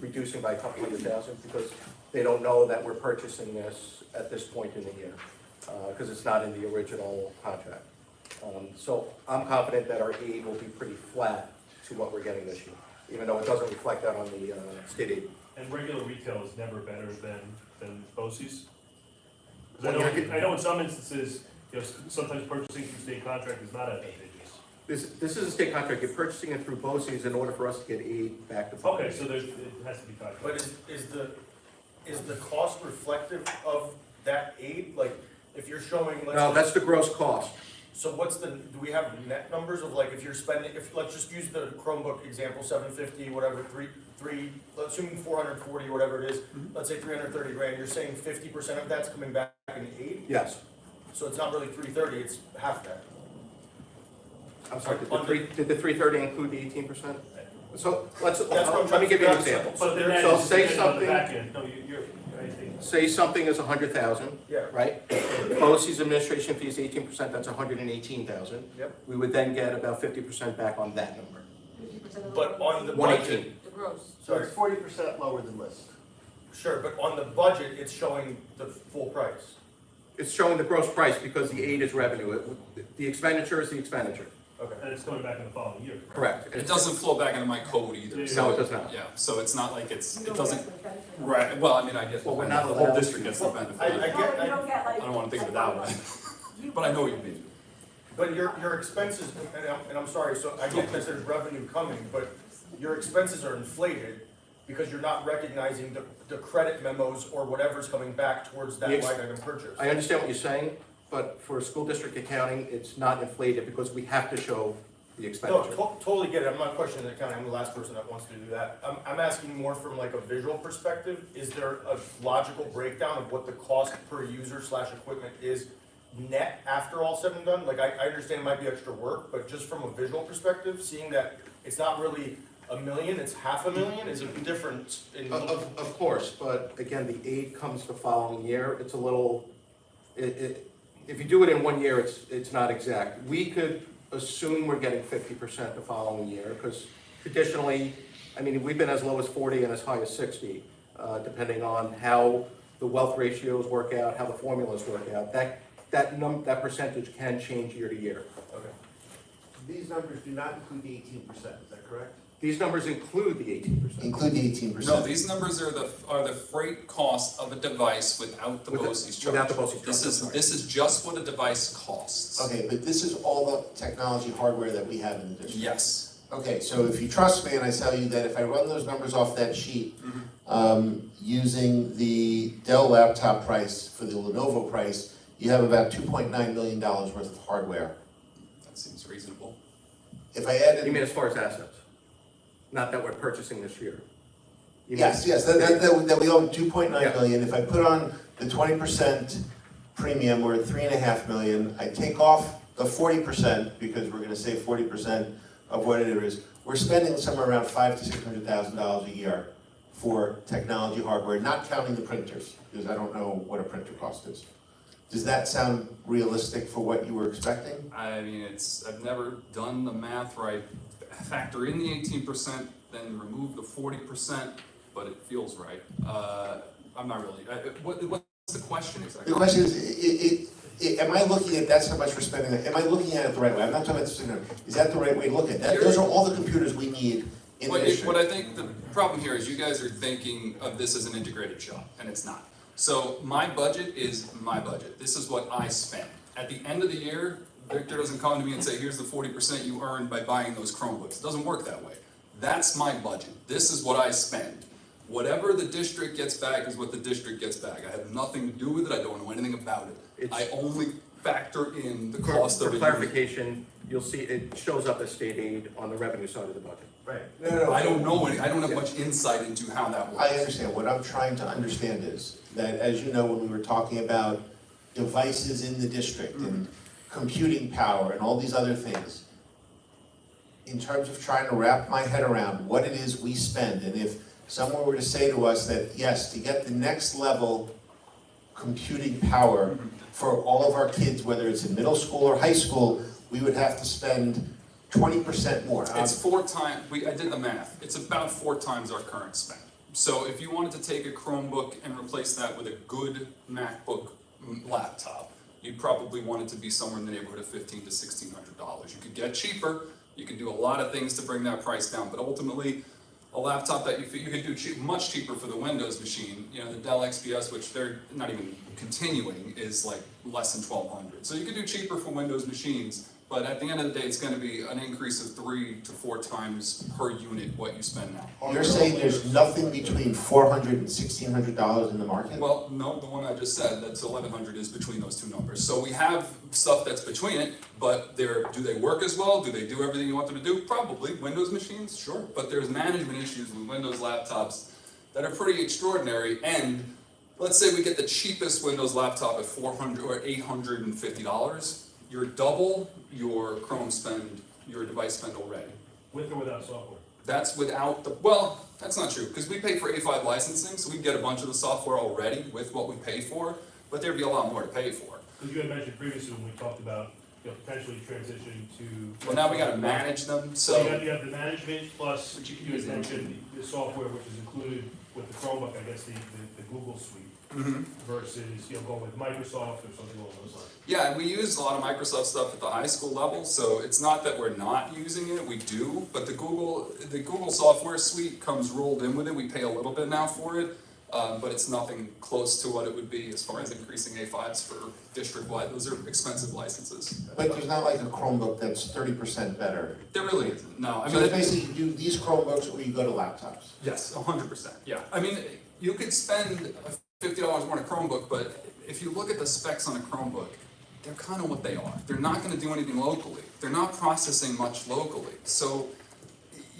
reducing by a couple $100,000 because they don't know that we're purchasing this at this point in the year, because it's not in the original contract. So I'm confident that our aid will be pretty flat to what we're getting this year, even though it doesn't reflect that on the state aid. And regular retail is never better than BOCES? Because Well, I know in some instances, sometimes purchasing through state contract is not advantageous. This is a state contract. You're purchasing it through BOCES in order for us to get aid back to. Okay, so it has to be contract. But is the cost reflective of that aid? Like, if you're showing, No, that's the gross cost. so what's do we have net numbers of like, if you're spending, let's just use the Chromebook example, 750, whatever, let's assume 440 or whatever it is, let's say 330 grand, you're saying 50% of that's coming back in aid? Yes. So it's not really 330, it's half that. I'm sorry, did the 330 include the 18%? So That's what I'm let trying me to give you an figure out. example. But then that So is say depending on the something, back end. No, I think. say something is 100,000, Yeah. right? BOCES administration fee is 18%, that's 118,000. Yep. We would then get about 50% back on that number. 50% of the. But on the 118. budget, The gross. So it's 40% lower than list. sure, but on the budget, it's showing the full price. It's showing the gross price because the aid is revenue. The expenditure is the expenditure. Okay. And it's coming back in the following year. Correct. It doesn't flow back into my code either. No, so it does not. Yeah, so it's not like it You don't doesn't, get the benefit. right, well, I mean, I guess Well, we're the not whole allowed district to. gets the benefit. I No, get, you don't get like. I don't wanna think of it that way. You- But I know what you mean. but your expenses, and I'm sorry, so I get that there's revenue coming, but your expenses are inflated because you're not recognizing the credit memos or whatever's coming back towards that Yes. line item purchase. I understand what you're saying, but for school district accounting, it's not inflated because we have to show the No, expenditure. totally get it, I'm not questioning the accounting, I'm the last person that wants to do that. I'm asking more from like a visual perspective, is there a logical breakdown of what the cost per user / equipment is net after all said and done? Like, I understand it might be extra work, but just from a visual perspective, seeing that it's not really $1 million, it's $500,000, is a difference in. Of course, but again, the aid comes the following year. It's a little, if you do it in 1 year, it's not exact. We could assume we're getting 50% the following year, because traditionally, I mean, we've been as low as 40 and as high as 60, depending on how the wealth ratios work out, how the formulas work out. That percentage can change year to year. Okay. These numbers do not include the 18%, is that correct? These numbers include the 18%. Include the 18%? No, these numbers are the freight cost of a device without the BOCES charge. Without the BOCES charge, This I'm sorry. is just what a device costs. Okay, but this is all the technology hardware that we have in the district? Yes. Okay, so if you trust me and I tell you that if I run those numbers off that sheet, using the Dell laptop price for the Lenovo price, you have about $2.9 million worth of hardware. That seems reasonable. If I added. You mean as far as assets? Not that we're purchasing this year? You mean- Yes, that we own 2.9 Yeah. million. If I put on the 20% premium, we're at 3.5 million. I take off the 40%, because we're gonna save 40% of what it is. We're spending somewhere around $500,000 to $600,000 a year for technology hardware, not counting the printers, because I don't know what a printer cost is. Does that sound realistic for what you were expecting? I mean, I've never done the math right. Factor in the 18%, then remove the 40%, but it feels right. I'm not really, what's the question exactly? The question is, am I looking at that's how much we're spending, am I looking at it the right way? I'm not talking about, is that the right way to look at it? Those are all the computers we need in the district. What I think the problem here is you guys are thinking of this as an integrated shop, and it's not. So my budget is my budget. This is what I spend. At the end of the year, Victor doesn't come to me and say, here's the 40% you earned by buying those Chromebooks. It doesn't work that way. That's my budget. This is what I spend. Whatever the district gets back is what the district gets back. I have nothing to do with it. I don't know anything about it. I only factor in the cost of For it. clarification, you'll see it shows up as state aid on the revenue side of the budget. Right. No. I don't know I don't have much insight into how that works. I understand. What I'm trying to understand is that, as you know, when we were talking about devices in the district and computing power and all these other things, in terms of trying to wrap my head around what it is we spend, and if someone were to say to us that, yes, to get the next level computing power for all of our kids, whether it's in middle school or high school, we would have to spend 20% more. It's 4 times, I did the math, it's about 4 times our current spend. So if you wanted to take a Chromebook and replace that with a good MacBook laptop, you'd probably want it to be somewhere in the neighborhood of $1,500 to $1,600. You could get cheaper, you can do a lot of things to bring that price down, but ultimately, a laptop that you could do much cheaper for the Windows machine, you know, the Dell XPS, which they're not even continuing, is like less than $1,200. So you could do cheaper for Windows machines, but at the end of the day, it's going to be an increase of 3 to 4 times per unit what you spend now. You're saying there's nothing between $400 and $1,600 in the market? Well, no, the one I just said, that's 1,100 is between those two numbers. So we have stuff that's between it, but do they work as well? Do they do everything you want them to do? Probably. Windows machines, sure. But there's management issues with Windows laptops that are pretty extraordinary. And let's say we get the cheapest Windows laptop at $400 or $850. You're double your Chrome spend, your device spend already. With or without software? That's without the, well, that's not true, because we pay for A5 licensing, so we get a bunch of the software already with what we pay for, but there'd be a lot more to pay for. As you had mentioned previously when we talked about, you know, potentially transitioning to. Well, now we gotta manage them, So so, you have the management plus, you had mentioned the software which is included with the Chromebook, I guess the Google Suite. Versus, you know, going with Microsoft or something along those lines. yeah, and we use a lot of Microsoft stuff at the high school level, so it's not that we're not using it, we do, but the Google software suite comes rolled in with it, we pay a little bit now for it, but it's nothing close to what it would be as far as increasing A5s for district-wide. Those are expensive licenses. But there's not like a Chromebook that's 30% better. There really isn't, no. I So mean, it's basically you do these Chromebooks or you go to laptops? yes, 100%, yeah. I mean, you could spend $50 more on a Chromebook, but if you look at the specs on a Chromebook, they're kind of what they are. They're not going to do anything locally. They're not processing much locally. So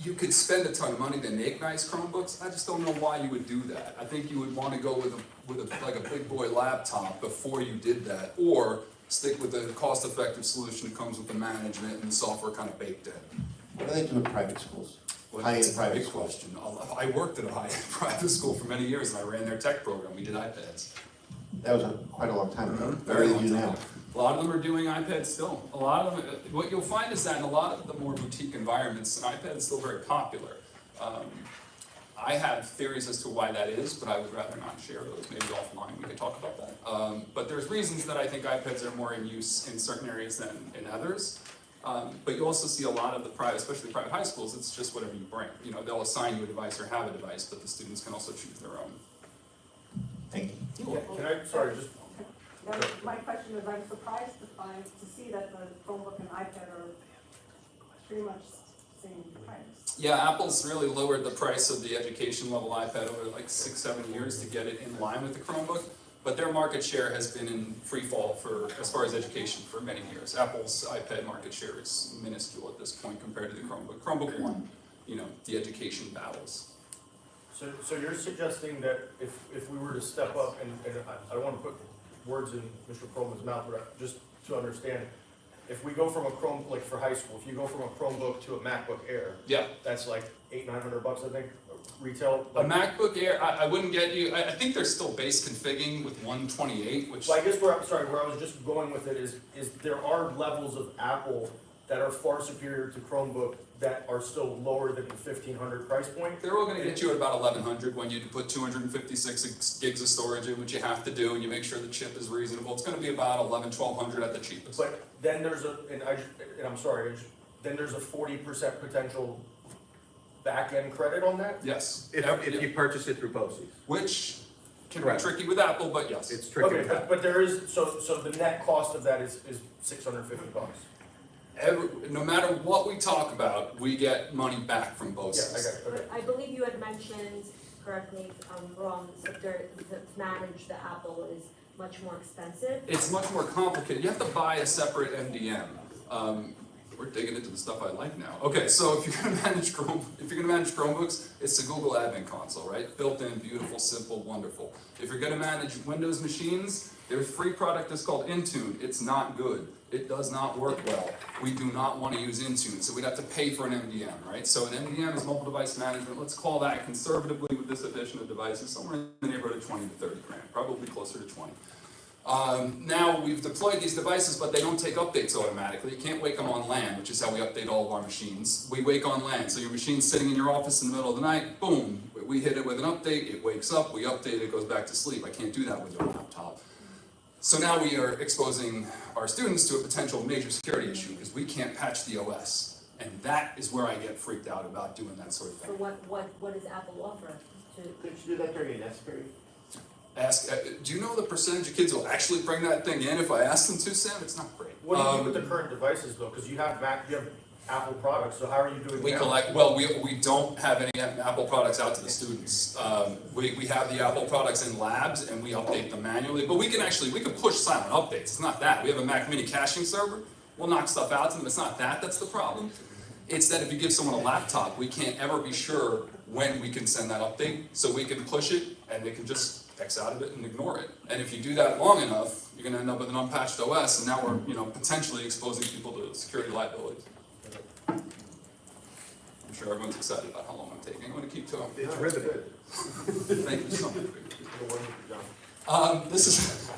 you could spend a ton of money to make nice Chromebooks. I just don't know why you would do that. I think you would want to go with a big boy laptop before you did that, or stick with the cost-effective solution that comes with the management and the software kind of baked in. What do they do in private schools? Well, High-end that's a private big schools. question. I worked at a high-end private school for many years, and I ran their tech program. We did iPads. That was quite a long time ago. Very What long do you do time. now? A lot of them are doing iPads still. A lot of them, what you'll find is that in a lot of the more boutique environments, an iPad is still very popular. I have theories as to why that is, but I would rather not share those. Maybe offline we could talk about that. But there's reasons that I think iPads are more in use in certain areas than in others. But you also see a lot of the private, especially private high schools, it's just whatever you bring. You know, they'll assign you a device or have a device, but the students can also choose their own. Thank you. Yeah, can I, sorry, just, My question is, I'm surprised to see that the Chromebook and iPad are pretty much same price. Yeah, Apple's really lowered the price of the education level iPad over like 6-7 years to get it in line with the Chromebook. But their market share has been in free fall for, as far as education, for many years. Apple's iPad market share is minuscule at this point compared to the Chromebook. Chromebook won, you know, the education battles. so you're suggesting that if we were to step up, and I don't want to put words in Mr. Perlman's mouth, but just to understand, if we go from a Chrome, like for high school, if you go from a Chromebook to a MacBook Air, Yeah. that's like $800-900, I think, retail? A MacBook Air, I wouldn't get you, I think they're still base configuring with 128, which, Well, I guess where I was just going with it is there are levels of Apple that are far superior to Chromebook that are still lower than the 1,500 price point. they're all gonna get you at about 1,100 when you put 256 gigs of storage in, which you have to do, and you make sure the chip is reasonable. It's gonna be about 1,100-1,200 at the cheapest. But then there's I'm sorry, then there's a 40% potential back-end credit on that? Yes. If you purchase it through BOCES. Which can be Correct. tricky with Apple, but yes. It's tricky Okay, with that. but there is, so the net cost of that is $650. No matter what we talk about, we get money back from both Yeah, sides. I got it, okay. But I believe you had mentioned, correct me if I'm wrong, that to manage the Apple is much more expensive. It's much more complicated. You have to buy a separate MDM. We're digging into the stuff I like now. Okay, so if you're gonna manage Chromebooks, it's the Google Admin Console, right? Built in, beautiful, simple, wonderful. If you're gonna manage Windows machines, there's a free product that's called Intune. It's not good. It does not work well. We do not want to use Intune, so we'd have to pay for an MDM, right? So an MDM is mobile device management. Let's call that conservatively with this addition of devices, somewhere in the neighborhood of 20 to 30 grand, probably closer to 20. Now we've deployed these devices, but they don't take updates automatically. You can't wake them on LAN, which is how we update all of our machines. We wake on LAN, so your machine's sitting in your office in the middle of the night, boom, we hit it with an update, it wakes up, we update it, it goes back to sleep. I can't do that with your laptop. So now we are exposing our students to a potential major security issue because we can't patch the OS. And that is where I get freaked out about doing that sort of So thing. what does Apple offer to? Could you do that during an S period? Do you know the percentage of kids who will actually bring that thing in if I ask them to, Sam? It's not great. What do you do with the current devices though? Because you have Apple products, so how are you doing We now? collect, well, we don't have any Apple products out to the students. We have the Apple products in labs and we update them manually, but we can push silent updates. It's not that. We have a Mac Mini caching server. We'll knock stuff out to them. It's not that that's the problem. It's that if you give someone a laptop, we can't ever be sure when we can send that update. So we can push it and they can just X out of it and ignore it. And if you do that long enough, you're gonna end up with an unpatched OS and now we're, potentially exposing people to security liabilities. I'm sure everyone's excited about how long I'm taking. I'm going to keep to it. It's riveting. Thank you so much. This is,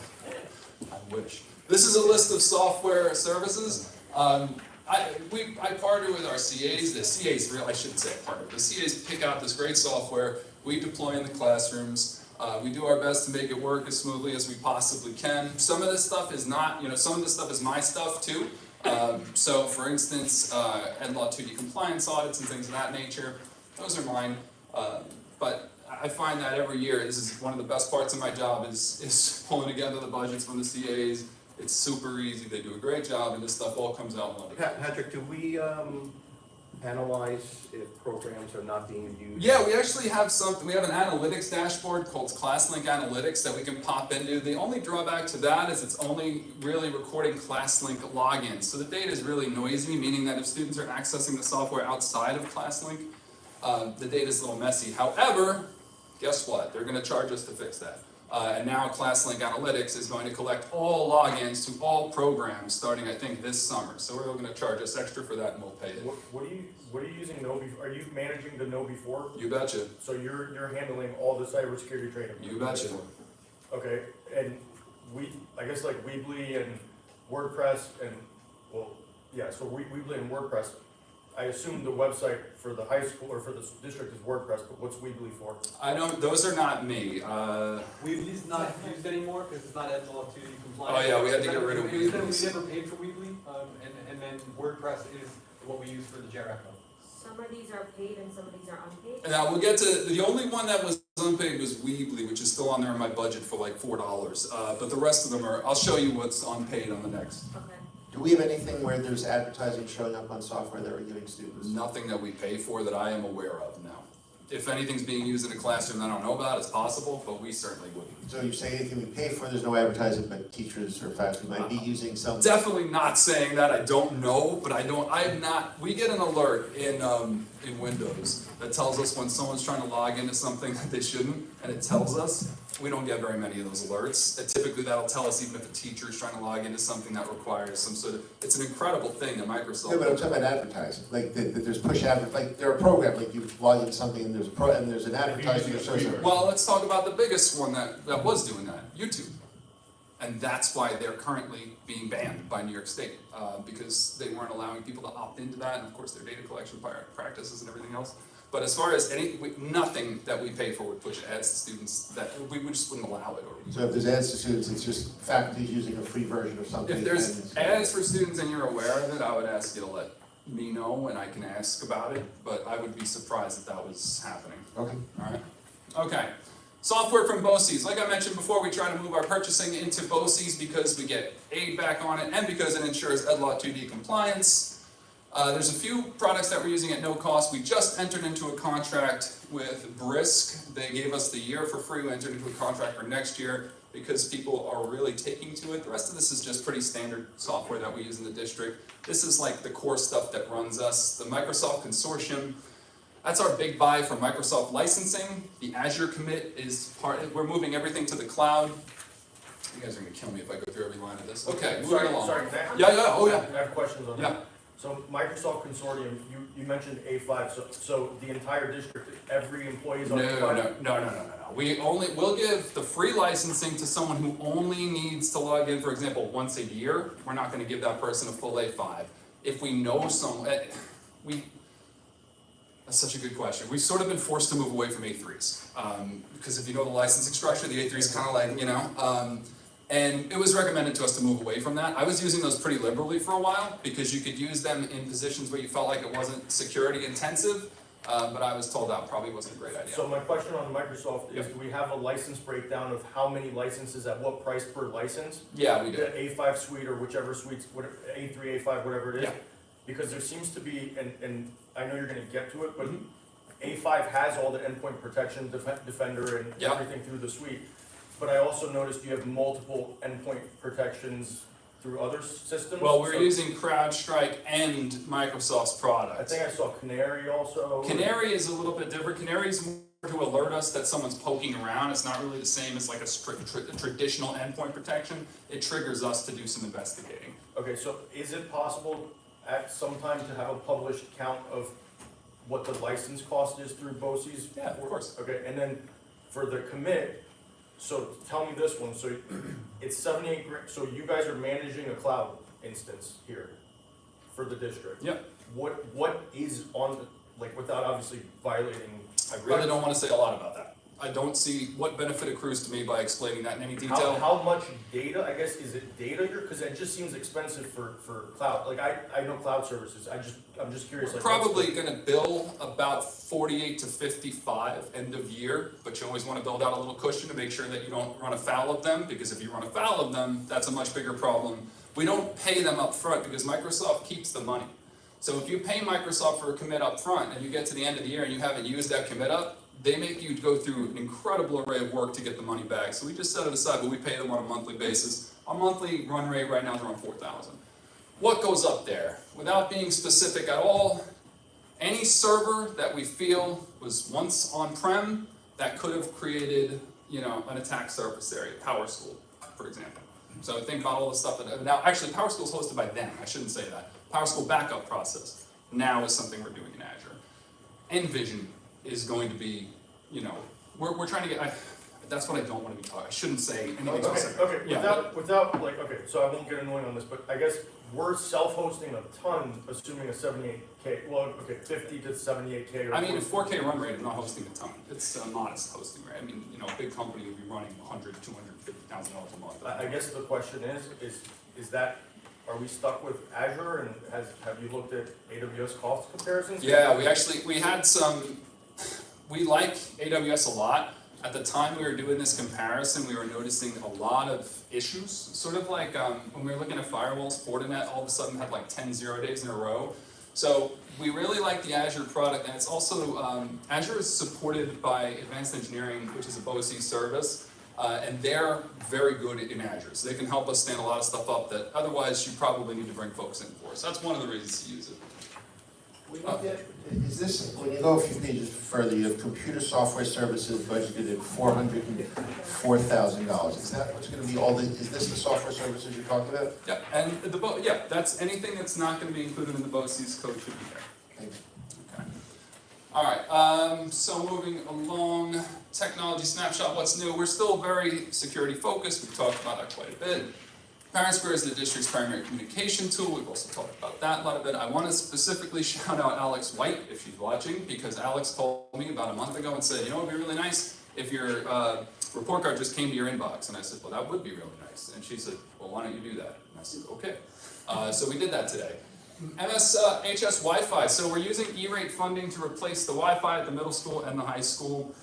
I wish. This is a list of software services. I partner with our CAs. The CAs, I shouldn't say partner. The CAs pick out this great software. We deploy in the classrooms. We do our best to make it work as smoothly as we possibly can. Some of this stuff is not, some of this stuff is my stuff too. So for instance, NLaw 2D compliance audits and things of that nature, those are mine. But I find that every year, this is one of the best parts of my job is pulling together the budgets from the CAs. It's super easy, they do a great job, and this stuff all comes out one day. Patrick, do we analyze if programs are not being used? Yeah, we actually have something. We have an analytics dashboard called ClassLink Analytics that we can pop into. The only drawback to that is it's only really recording ClassLink logins. So the data is really noisy, meaning that if students are accessing the software outside of ClassLink, the data is a little messy. However, guess what? They're going to charge us to fix that. And now ClassLink Analytics is going to collect all logins to all programs starting, I think, this summer. So we're going to charge us extra for that and we'll pay it. What are you using Are you managing the KnowBe4? You betcha. So you're handling all the cybersecurity training? You betcha. Okay, and I guess like Weebly and WordPress and, so Weebly and WordPress, I assume the website for the high school or for the district is WordPress, but what's Weebly for? Those are not me. Weebly's not used anymore because it's not NLaw 2D compliant. Oh yeah, we had to get rid of We Weebly. never paid for Weebly, and then WordPress is what we use for the Jericho. Some of these are paid and some of these are unpaid. Now we'll get to, the only one that was unpaid was Weebly, which is still on there in my budget for like $4. But the rest of them are, I'll show you what's unpaid on the next. Okay. Do we have anything where there's advertising showing up on software that we're giving students? Nothing that we pay for that I am aware of, no. If anything's being used in a classroom that I don't know about, it's possible, but we certainly wouldn't. So you're saying anything we pay for, there's no advertising, but teachers or faculty might be using some? Definitely not saying that, I don't know, but we get an alert in Windows that tells us when someone's trying to log into something that they shouldn't, and it tells us. we don't get very many of those alerts. Typically that'll tell us even if a teacher is trying to log into something that requires some sort of, it's an incredible thing that Microsoft. No, but I'm talking about advertising, like, that there's push advert, like, there are programs, like you log into something and there's an advertising associated. Well, let's talk about the biggest one that was doing that, YouTube. And that's why they're currently being banned by New York State, because they weren't allowing people to opt into that, and of course their data collection practices and everything else. But as far as nothing that we pay for would push ads to students, that we just wouldn't allow it. So if there's ads to students, it's just faculty's using a free version or something. If there's ads for students and you're aware of it, I would ask you to let me know and I can ask about it, but I would be surprised if that was happening. Okay. Alright, okay. Software from BOCES. Like I mentioned before, we try to move our purchasing into BOCES because we get aid back on it and because it ensures EdLaw 2D compliance. There's a few products that we're using at no cost. We just entered into a contract with Brisk. They gave us the year for free. We entered into a contract for next year because people are really taking to it. The rest of this is just pretty standard software that we use in the district. This is like the core stuff that runs us. The Microsoft Consortium, that's our big buy for Microsoft licensing. The Azure commit is we're moving everything to the cloud. You guys are gonna kill me if I go through every line of this. Okay, moving along. Sorry, can I- Yeah, oh yeah. I have questions on that. So Microsoft Consortium, you mentioned A5, so the entire district, every employee is on A5? No. We'll give the free licensing to someone who only needs to log in, for example, once a year. We're not gonna give that person a full A5. If we know someone, that's such a good question. We've sort of been forced to move away from A3s. Because if you know the licensing structure, the A3 is kind of like, and it was recommended to us to move away from that. I was using those pretty liberally for a while because you could use them in positions where you felt like it wasn't security intensive, but I was told that probably wasn't a great idea. So my question on Microsoft is, do we have a license breakdown of how many licenses at what price per license? Yeah, we do. The A5 suite or whichever suites, A3, A5, whatever it is? Yeah. Because there seems to be, and I know you're gonna get to it, but A5 has all the endpoint protection, Defender and everything through the suite. But I also noticed you have multiple endpoint protections through other systems. Well, we're using CrowdStrike and Microsoft's product. I think I saw Canary also. Canary is a little bit different. Canary is more to alert us that someone's poking around. It's not really the same as like a traditional endpoint protection. It triggers us to do some investigating. Okay, so is it possible at some time to have a published count of what the license cost is through BOCES? Yeah, of course. Okay, and then for the commit, so tell me this one, so it's 78 grand, so you guys are managing a cloud instance here for the district? Yep. What is on, like, without obviously violating? I really don't want to say a lot about that. I don't see what benefit accrues to me by explaining that in any detail. How much data, I guess, is it data here? Because it just seems expensive for cloud, like, I know cloud services, I'm just curious. We're Like, probably gonna bill about 48 to 55 end of year, but you always wanna build out a little cushion to make sure that you don't run afoul of them, because if you run afoul of them, that's a much bigger problem. We don't pay them up front because Microsoft keeps the money. So if you pay Microsoft for a commit up front and you get to the end of the year and you haven't used that commit up, they make you go through an incredible array of work to get the money back. So we just set it aside, but we pay them on a monthly basis. Our monthly run rate right now is around 4,000. What goes up there? Without being specific at all, any server that we feel was once on-prem that could have created, an attack surface area, PowerSchool, for example. So think about all the stuff that, now actually PowerSchool is hosted by them, I shouldn't say that. PowerSchool backup process now is something we're doing in Azure. Envision is going to be, we're trying to get, that's what I don't want to be talking, I shouldn't say anything specific. Okay, Yeah, without, like, okay, so I won't get annoying on this, but I guess we're self-hosting a ton, assuming a 78K, well, okay, 50 to 78K or. I mean, a 4K run rate, I'm not hosting a ton. It's a modest hosting rate. I mean, a big company would be running $100,000, $250,000 a month. I guess the question is that, are we stuck with Azure, and have you looked at AWS cost comparisons? Yeah, we like AWS a lot. At the time we were doing this comparison, we were noticing a lot of issues. Sort of like when we were looking at firewalls, Fortinet all of a sudden had like 10 0 days in a row. So we really like the Azure product, and it's also, Azure is supported by Advanced Engineering, which is a BOCES service, and they're very good in Azure. So they can help us stand a lot of stuff up that otherwise you probably need to bring folks in for. So that's one of the reasons to use it. When you get, is this, when you go a few pages further, you have computer software services budgeted at $404,000. Is that what's gonna be all the, is this the software services you're talking about? Yeah, and yeah, that's anything that's not gonna be included in the BOCES code should be there. Thank you. Okay. All right, so moving along, technology snapshot, what's new? We're still very security focused, we've talked about that quite a bit. ParentSquare is the district's primary communication tool, we've also talked about that a lot of it. I want to specifically shout out Alex White if she's watching, because Alex called me about a month ago and said, you know, it'd be really nice if your report card just came to your inbox. And I said, well, that would be really nice. And she said, well, why don't you do that? And I said, okay. So we did that today. MSHS Wi-Fi, so we're using E-rate funding to replace the Wi-Fi at the middle school and the high school.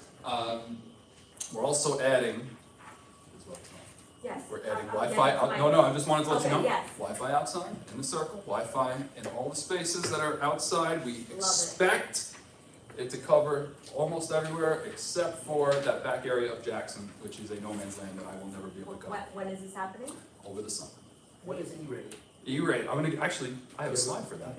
We're also adding, Yes. we're adding Yes, Wi-Fi, no, I just wanted to let you Okay, know. yes. Wi-Fi outside, in the circle, Wi-Fi in all the spaces that are outside. We expect it to cover almost everywhere except for that back area of Jackson, which is a no man's land that I will never be able to cover When is this happening? over the summer. What is E-rate? E-rate, I have a slide for that.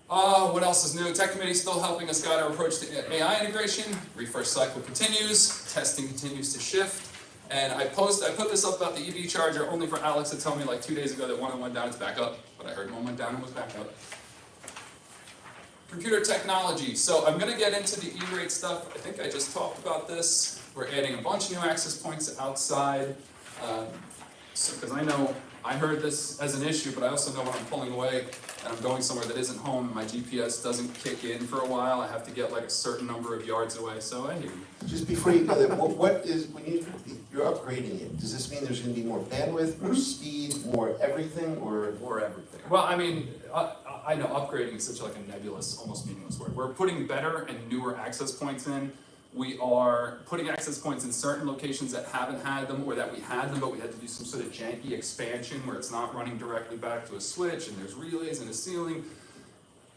What else is new? Tech committee still helping us guide our approach to AI integration. Refresh cycle continues. Testing continues to shift. And I put this up about the EV charger only for Alex to tell me like 2 days ago that one went down, it's back up. But I heard one went down and was back up. Computer technology. So I'm gonna get into the E-rate stuff. I think I just talked about this. We're adding a bunch of new access points outside. Because I know I heard this as an issue, but I also know when I'm pulling away and I'm going somewhere that isn't home, and my GPS doesn't kick in for a while, I have to get like a certain number of yards away, so I hear you. Just before you go there, what is, when you're upgrading it, does this mean there's gonna be more bandwidth, more speed, more everything, or? More everything. Well, I mean, I know upgrading is such like a nebulous, almost meaningless word. We're putting better and newer access points in. We are putting access points in certain locations that haven't had them, or that we had them, but we had to do some sort of janky expansion where it's not running directly back to a switch, and there's relays and a ceiling.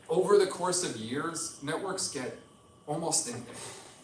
Over the course of years, networks get almost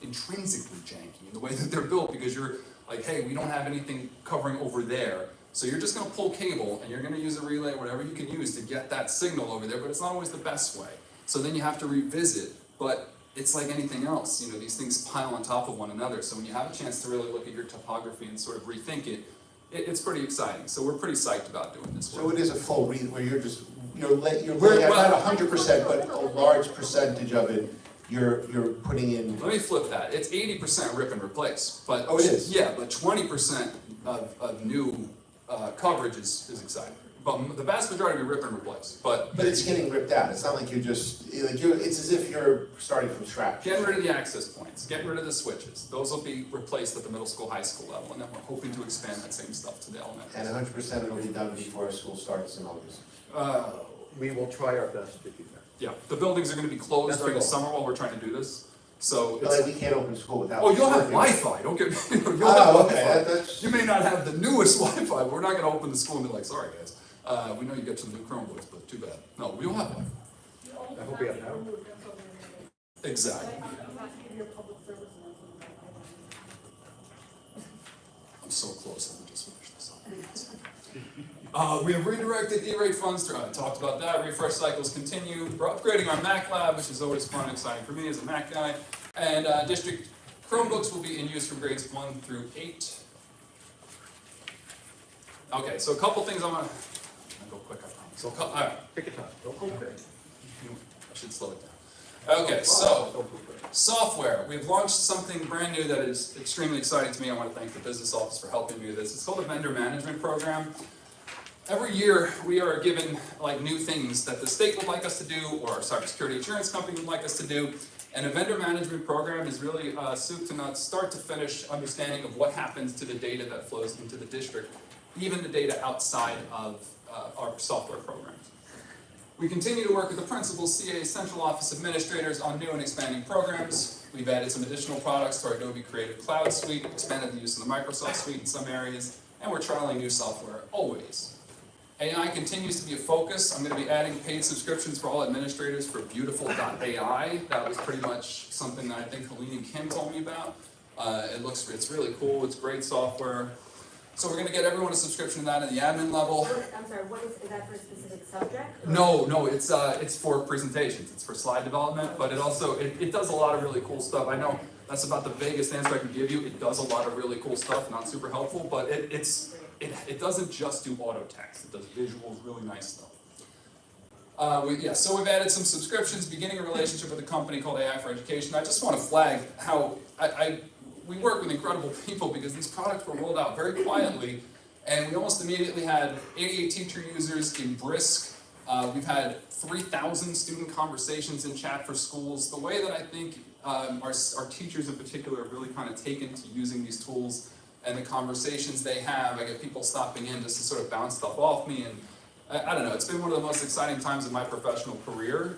intrinsically janky in the way that they're built, because you're like, hey, we don't have anything covering over there, so you're just gonna pull cable, and you're gonna use a relay, whatever you can use to get that signal over there, but it's not always the best way. So then you have to revisit, but it's like anything else, you know, these things pile on top of one another. So when you have a chance to really look at your topography and sort of rethink it, it's pretty exciting. So we're pretty psyched about doing this work. So it is a full read, where you're laying out 100%, but a large percentage of it, you're putting in. Let me flip that. It's 80% rip and replace, but oh, it is. Yeah, but 20% of new coverage is exciting. But the vast majority we rip and replace. But it's getting ripped out. It's not like you're just it's as if you're starting from scratch. Getting rid of the access points, getting rid of the switches. Those will be replaced at the middle school, high school level, and then we're hoping to expand that same stuff to the elementary. And 100% it'll be done before school starts in August. We will try our best to do that. Yeah, the buildings are going to be closed That's during the cool. summer while we're trying to do this. So But like, we can't open school without. oh, you'll have working. Wi-Fi. Don't get me. You'll have okay. Wi-Fi. You may not have the newest Wi-Fi, but we're not going to open the school and be like, sorry guys, we know you get some new Chromebooks, but too bad. No, we don't have Wi-Fi. I hope we have power. Exactly. I'm so close. Let me just finish this up. We have redirected E-rate funds through, I talked about that, refresh cycles continue. We're upgrading our Mac lab, which is always fun and exciting for me as a Mac guy. And district Chromebooks will be in use for grades 1 through 8. Okay, so a couple things I'm gonna go quick, I promise. So, all right. Pick a time, don't go quick. I should slow it down. Okay, so software. We've launched something brand new that is extremely exciting to me. I want to thank the business office for helping me with this. It's called a vendor management program. Every year we are given like new things that the state would like us to do, or our cybersecurity insurance company would like us to do. And a vendor management program is really soup to nuts, start to finish understanding of what happens to the data that flows into the district, even the data outside of our software programs. We continue to work with the principals, CAs, central office administrators on new and expanding programs. We've added some additional products to our Adobe Creative Cloud suite, expanded the use of the Microsoft suite in some areas, and we're trialing new software always. AI continues to be a focus. I'm going to be adding paid subscriptions for all administrators for Beautiful.ai. That was pretty much something that I think Helene and Kim told me about. It's really cool. It's great software. So we're gonna get everyone a subscription to that at the admin level. I'm sorry, what is that for a specific subject? or- No, it's for presentations, it's for slide development, but it also, it does a lot of really cool stuff. I know that's about the vaguest answer I can give you. It does a lot of really cool stuff, not super helpful, but it doesn't just do auto text, it does visuals, really nice stuff. So we've added some subscriptions, beginning a relationship with a company called AI for Education. I just want to flag how we work with incredible people because these products were rolled out very quietly, and we almost immediately had 88 teacher users in Brisk. We've had 3,000 student conversations in Chat for Schools. The way that I think our teachers in particular have really kind of taken to using these tools and the conversations they have, I get people stopping in just to sort of bounce stuff off me, and I don't know, it's been one of the most exciting times of my professional career,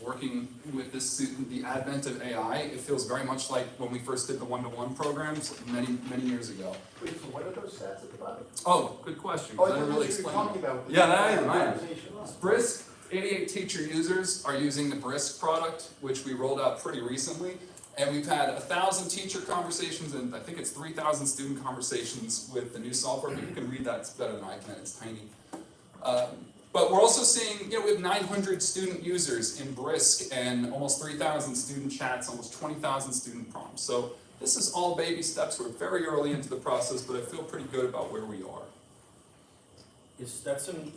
working with the advent of AI. It feels very much like when we first did the one-to-one programs many, many years ago. Wait, so what are those stats at the bottom? Oh, good question, Oh, because I I didn't really thought you were explain talking it. about. Yeah, I am. Conversation. Brisk, 88 teacher users are using the Brisk product, which we rolled out pretty recently. And we've had 1,000 teacher conversations and I think it's 3,000 student conversations with the new software, but you can read that, it's better than I can, it's tiny. But we're also seeing, we have 900 student users in Brisk and almost 3,000 student chats, almost 20,000 student prompts. So this is all baby steps, we're very early into the process, but I feel pretty good about where we are. Is Stetson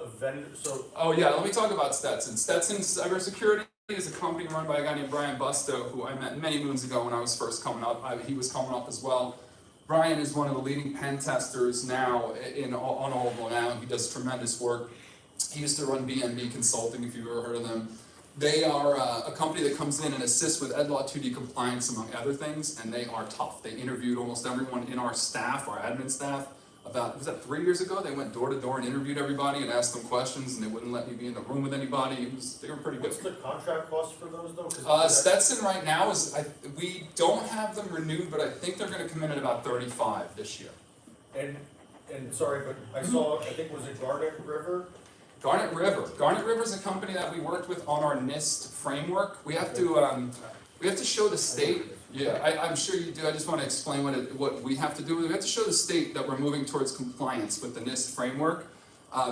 a vendor, so? Oh yeah, let me talk about Stetson. Stetson Cybersecurity is a company run by a guy named Brian Busto, who I met many moons ago when I was first coming up. He was coming up as well. Brian is one of the leading pen testers now on Oracle now. He does tremendous work. He used to run BNB Consulting, if you've ever heard of them. They are a company that comes in and assists with EdLaw 2D compliance, among other things, and they are tough. They interviewed almost everyone in our staff, our admin staff, was that 3 years ago? They went door to door and interviewed everybody and asked them questions, and they wouldn't let me be in the room with anybody. They were pretty good. What's the contract cost for those though? 'Cause Stetson right now we don't have them renewed, but I think they're gonna come in at about 35 this year. And sorry, but I saw, I think, was it Garnet River? Garnet River is a company that we worked with on our NIST framework. We have to show the state. Yeah, I'm sure you do. I just want to explain what we have to do. We have to show the state that we're moving towards compliance with the NIST framework.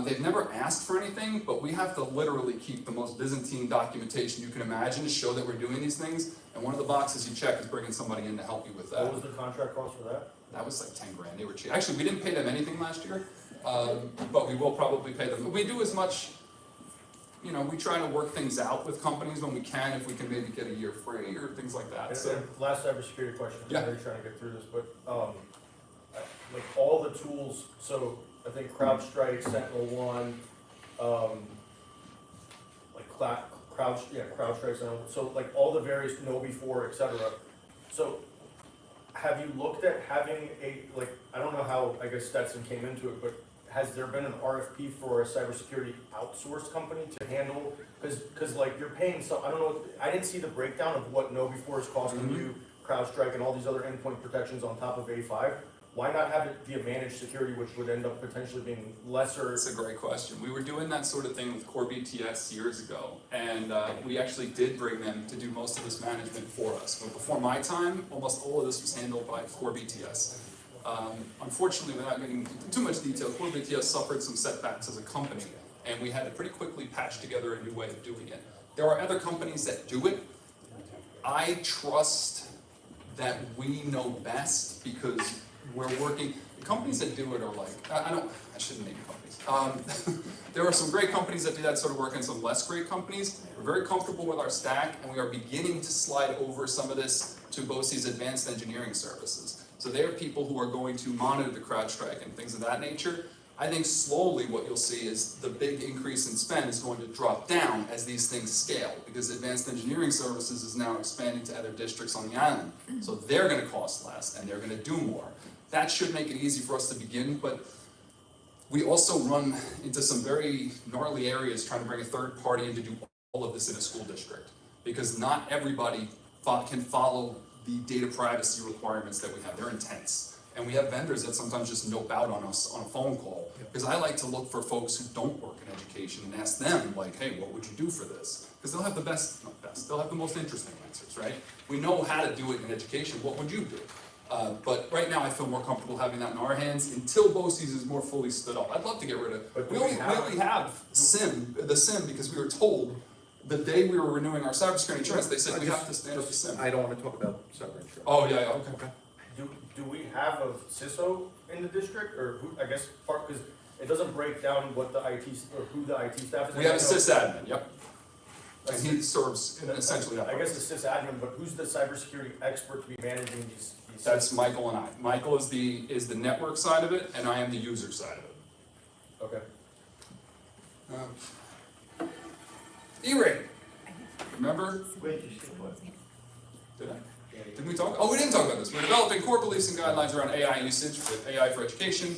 They've never asked for anything, but we have to literally keep the most Byzantine documentation you can imagine to show that we're doing these things. And one of the boxes you check is bringing somebody in to help you with that. What was the contract cost for that? That was like 10 grand. They were cheap. Actually, we didn't pay them anything last year, but we will probably pay them. We do as much. We try to work things out with companies when we can, if we can maybe get a year free or things like that. So, And last cybersecurity question, I Yeah. know you're trying to get through this, but, like all the tools, so I think CrowdStrike, SentinelOne, like CrowdStrike, so like all the various KnowBe4, et cetera. So have you looked at having I don't know how, I guess Stetson came into it, but has there been an RFP for a cybersecurity outsourced company to handle, because like you're paying some, I don't know, I didn't see the breakdown of what KnowBe4 is costing you, CrowdStrike and all these other endpoint protections on top of A5. Why not have it be a managed security, which would end up potentially being lesser? That's a great question. We were doing that sort of thing with Core BTS years ago, and we actually did bring them to do most of this management for us. But before my time, almost all of this was handled by Core BTS. Unfortunately, without getting into too much detail, Core BTS suffered some setbacks as a company, and we had to pretty quickly patch together a new way of doing it. There are other companies that do it. I trust that we know best because we're working. The companies that do it are like, I shouldn't name companies. There are some great companies that do that sort of work and some less great companies. We're very comfortable with our stack, and we are beginning to slide over some of this to BOCES advanced engineering services. So they are people who are going to monitor the CrowdStrike and things of that nature. I think slowly what you'll see is the big increase in spend is going to drop down as these things scale, because advanced engineering services is now expanding to other districts on the island. So they're going to cost less and they're going to do more. That should make it easy for us to begin, but we also run into some very gnarly areas trying to bring a third party in to do all of this in a school district, because not everybody can follow the data privacy requirements that we have. They're intense. And we have vendors that sometimes just nope out on us on a phone call, because I like to look for folks who don't work in education and ask them, like, hey, what would you do for this? Because they'll have they'll have the most interesting answers, right? We know how to do it in education, what would you do? But right now, I feel more comfortable having that in our hands until BOCES is more fully stood up. I'd love to get rid of, But we only have the SIM, because we were told the day we were renewing our cybersecurity insurance, they said we have to stand up the SIM. I don't wanna talk about cyber insurance. Oh, yeah, yeah, okay. Do we have a CISO in the district, or who, I guess, part, because it doesn't break down what the IT, or who the IT staff is? We have a sysadmin, yep. And he serves in essentially that. I guess the sysadmin, but who's the cybersecurity expert to be managing these? That's Michael and I. Michael is the network side of it, and I am the user side of it. Okay. E-rate, remember? Did I? Didn't we talk? Oh, we didn't talk about this. We're developing core beliefs and guidelines around AI usage with AI for Education.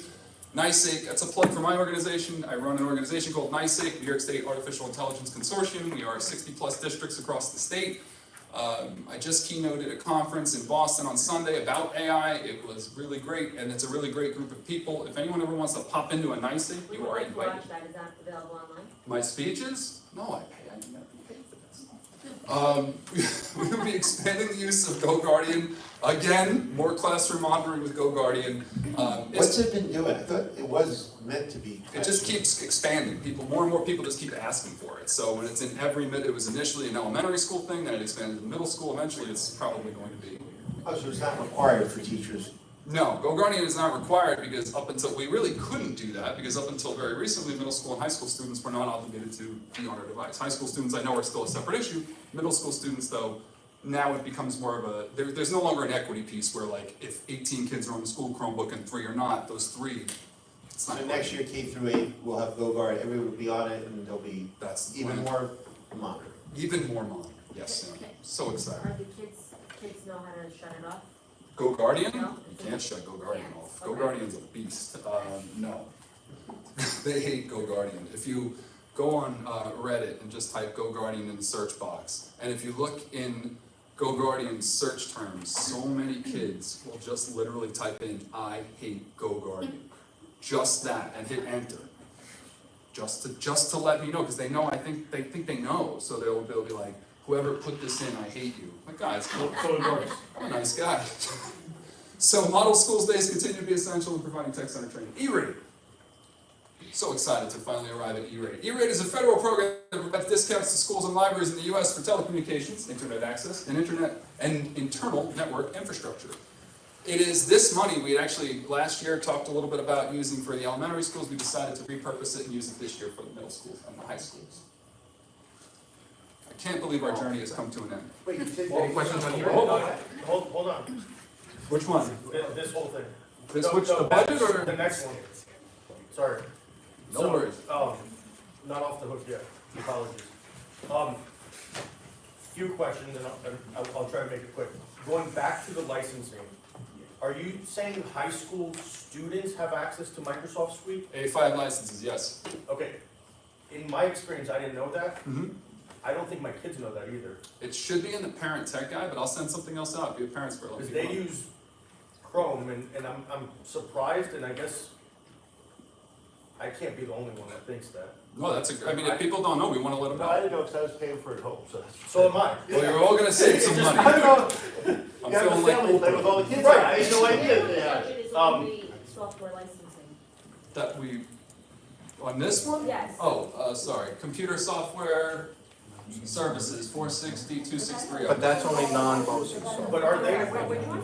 NYSEG, that's a plug for my organization. I run an organization called NYSEG, New York State Artificial Intelligence Consortium. We are 60+ districts across the state. I just keynoted a conference in Boston on Sunday about AI. It was really great, and it's a really great group of people. If anyone ever wants to pop into a NYSEG, you are invited. Watch that, is that available online? My speeches? No, I pay. I didn't have to pay for this. We will be expanding the use of GoGuardian. Again, more classroom monitoring with GoGuardian. What's it been doing? I thought it was meant to be. It just keeps expanding. More and more people just keep asking for it. So when it's in every it was initially an elementary school thing, then it expanded to middle school. Eventually, it's probably going to be. Oh, so it's not required for teachers? No, GoGuardian is not required because we really couldn't do that because up until very recently, middle school and high school students were not obligated to be on our device. High school students, I know, are still a separate issue. Middle school students, though, now it becomes more of a, there's no longer an equity piece where like if 18 kids are on the school Chromebook and 3 are not, those 3, it's not. So next year, K through 8, we'll have GoGuard, everyone will be on it, and there'll be That's the even plan. more monitoring. Even more money, yes, yeah. So excited. Are the kids know how to shut it off? GoGuardian? No? You can't shut GoGuardian off. Okay. GoGuardian's a beast. No. They hate GoGuardian. If you go on Reddit and just type GoGuardian in the search box, and if you look in GoGuardian search terms, so many kids will just literally type in, I hate GoGuardian. Just that, and hit enter. Just to let me know, because they know, they think they know, so they'll be like, whoever put this in, I hate you. Like, guys, I'm a nice guy. So Model Schools Days continue to be essential in providing tech center training. E-rate. So excited to finally arrive at E-rate. E-rate is a federal program that provides discounts to schools and libraries in the U.S. for telecommunications, internet access, and internal network infrastructure. It is this money we had actually last year talked a little bit about using for the elementary schools. We decided to repurpose it and use it this year for the middle schools and the high schools. I can't believe our journey has come to an end. Wait, you said Any questions on E-rate? Hold on, Which one? this whole thing. The budget or? The next one. Sorry. No worries. Not off the hook yet, apologies. Few questions, and I'll try to make it quick. Going back to the licensing, are you saying high school students have access to Microsoft Suite? A5 licenses, yes. Okay, in my experience, I didn't know that. Mm-hmm. I don't think my kids know that either. It should be in the parent tech guide, but I'll send something else out. Be a parent's for Because they use Chrome, and I'm surprised, and I guess I can't be the only one that thinks that. No, I mean, if people don't know, we want to let them No, I know. didn't know, because I was paying for it at home, so. So am I. Well, you're all gonna save some money. I don't know. I'm You have a feeling like family plan with all the kids, Right. I had no idea they had it. Budget is only software licensing. that we, on this one? Yes. Oh, sorry, computer software services, 460, 263. But that's only non-BOCES, so. But are they, Which one?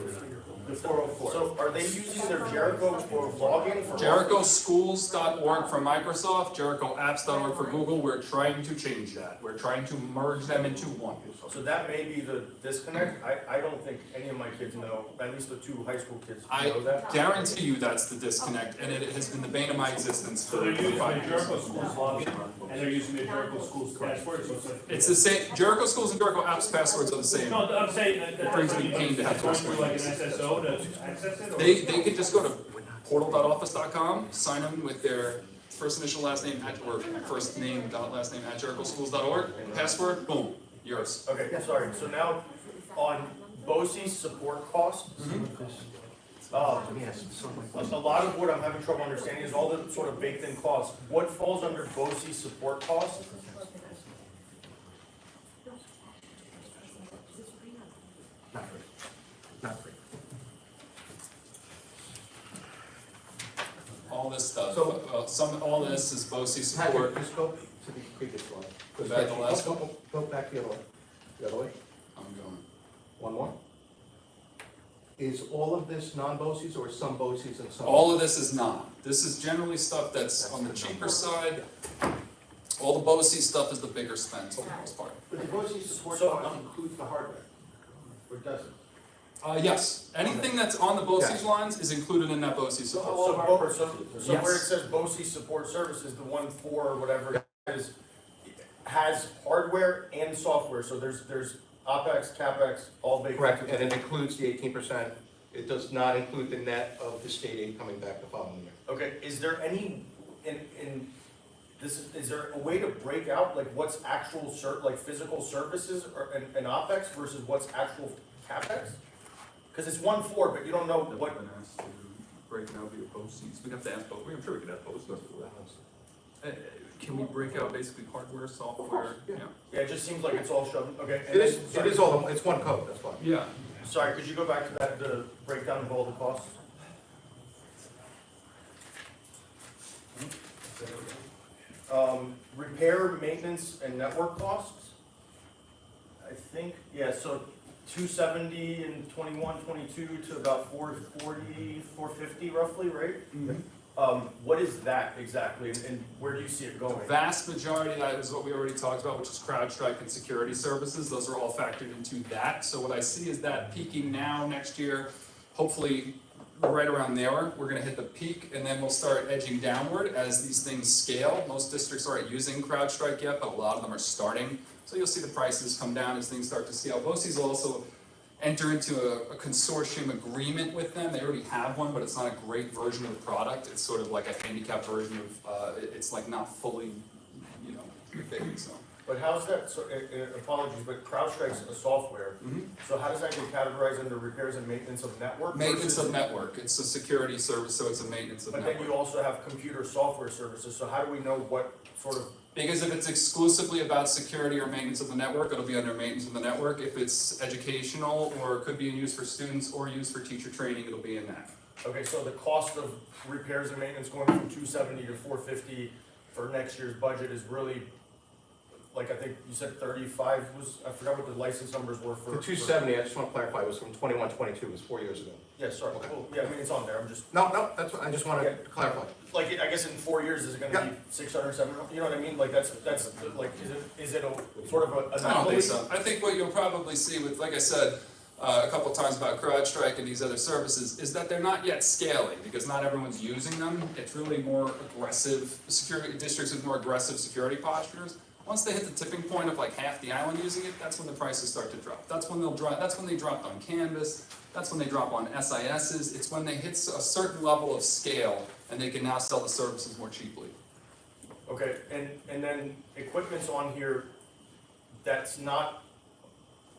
the 404, so are they using their Jericho for login for? JerichoSchools.org for Microsoft, JerichoApps.org for Google. We're trying to change that. We're trying to merge them into one. So that may be the disconnect. I don't think any of my kids know, at least the 2 high school kids I know that. guarantee you that's the disconnect, and it has been the bane of my existence So for they're using the 5 years. Jericho Schools login, and they're using the Jericho Schools password, so it's like. It's the same, Jericho Schools and Jericho Apps passwords are the same. No, I'm saying that. It brings me pain to have to Going through like an explain SSO to access it, or? They could just go to portal.office.com, sign in with their first initial last name or first name dot last name at jerichoschools.org, password, boom, yours. Okay, sorry, so now on BOCES support costs, a lot of what I'm having trouble understanding is all the sort of baked in costs. What falls under BOCES support costs? Not free. Not free. all this stuff. So- All this is BOCES support. Patrick, just go to the previous slide. Was that the last Go back the other way. The other way. I'm going. One more. Is all of this non-BOCES or some BOCES and some? All of this is not. This is generally stuff that's on the cheaper side. All the BOCES stuff is the bigger spends for the most part. But the BOCES support So- cost includes the hardware, or doesn't? Yes, anything that's on the BOCES Yes. lines is included in that BOCES So support. all of our So purchases. where it Yes. says BOCES support services, the 1.4 or whatever it is, has hardware and software, so there's OpEx, CapEx, all baked. Correct, and it includes the 18%. It does not include the net of the state aid coming back the following year. Okay, is there any, in this, is there a way to break out, like, what's actual like physical services or, and OpEx versus what's actual CapEx? Cause it's 1.4, but you don't know what, Break out via BOCES. We'd have to ask both. I'm sure we could have BOCES. Can we break out basically hardware, software? yeah. yeah, it just seems like it's all shoved, okay. and It is, then- it is all, it's one code, that's why. Yeah. Sorry, could you go back to that, the breakdown of all the costs? Repair, maintenance, and network costs? I think, yeah, so 270 in 21, 22 to about 440, 450 roughly, right? What is that exactly, and where do you see it going? The vast majority of that is what we already talked about, which is CrowdStrike and security services. Those are all factored into that. So what I see is that peaking now next year, hopefully right around there, we're gonna hit the peak, and then we'll start edging downward as these things scale. Most districts aren't using CrowdStrike yet, but a lot of them are starting. So you'll see the prices come down as things start to scale. BOCES will also enter into a consortium agreement with them. They already have one, but it's not a great version of the product. It's sort of like a handicapped version of, it's like not fully, big, so. But how's that, so, apologies, but CrowdStrike's a software, so how does that get categorized under repairs and maintenance of network? Maintenance versus- of network, it's a security service, so it's a maintenance of But network. then you also have computer software services, so how do we know what sort of, Because if it's exclusively about security or maintenance of the network, it'll be under maintenance of the network. If it's educational, or it could be in use for students or used for teacher training, it'll be in that. okay, so the cost of repairs and maintenance going from 270 to 450 for next year's budget is really, like, I think you said 35 was, I forgot what the license numbers were for. The 270, I just want to clarify, was from 21, 22, it was 4 years ago. Yeah, sorry, well, yeah, I mean, it's on there, I'm just, No, that's what, I just wanted to clarify. like, I guess in 4 years, is it gonna be 600, 700, you know what I mean? Like, that's, like, is it a, sort of a I don't anomaly? think so. I think what you'll probably see with, like I said, a couple of times about CrowdStrike and these other services, is that they're not yet scaling, because not everyone's using them. It's really more aggressive, security districts with more aggressive security postures. Once they hit the tipping point of like half the island using it, that's when the prices start to drop. That's when that's when they dropped on Canvas, that's when they drop on SISs. It's when they hit a certain level of scale, and they can now sell the services more cheaply. Okay, and then equipment's on here that's not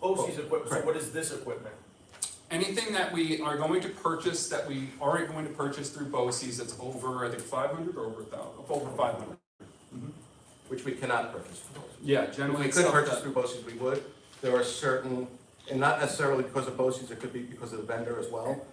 BOCES equipment, so what is this equipment? Anything that we are going to purchase, that we aren't going to purchase through BOCES, that's over, I think, 500 or over 1,000, over 500. Which we cannot purchase. Yeah, If generally we it's could stuff purchase that, through BOCES, we would. There are certain, and not necessarily because of BOCES, it could be because of the vendor as well.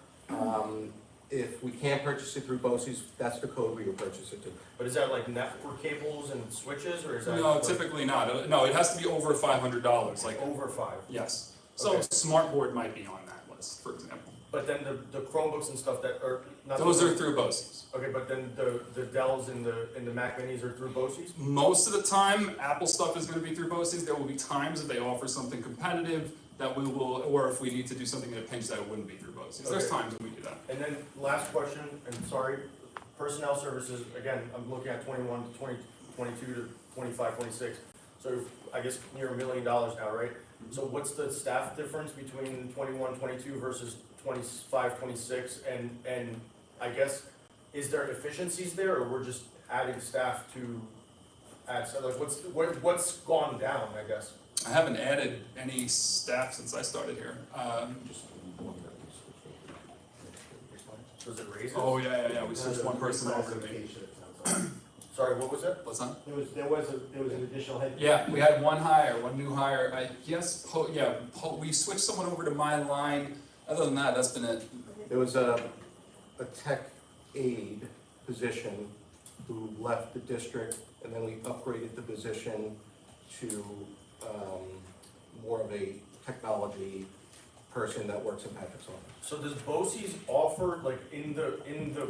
If we can't purchase it through BOCES, that's the code we would purchase it to. But is that like network cables and switches, or is that? no, typically not. No, it has to be over $500, like, Over 5? yes. So Okay. Smartboard might be on that list, for example. But then the Chromebooks and stuff that are not. Those are through BOCES. Okay, but then the Dells and the Mac Minis are through BOCES? Most of the time, Apple stuff is gonna be through BOCES. There will be times if they offer something competitive that we will, or if we need to do something in a pinch that it wouldn't be through BOCES. There's Okay. times when we do that. And then last question, and sorry, personnel services, again, I'm looking at 21 to 22 to 25, 26. So I guess near $1 million now, right? So what's the staff difference between 21, 22 versus 25, 26? And I guess, is there efficiencies there, or we're just adding staff to add, so like what's gone down, I guess? I haven't added any staff since I started here. Was it raises? Oh, yeah, we switched one person over to me. Sorry, what was that? What's that? There was an additional head. Yeah, we had one new hire. I guess, we switched someone over to my line. Other than that, that's been it. There was a tech aide position who left the district, and then we upgraded the position to more of a technology person that works in Patrick's office. So does BOCES offer, like, in the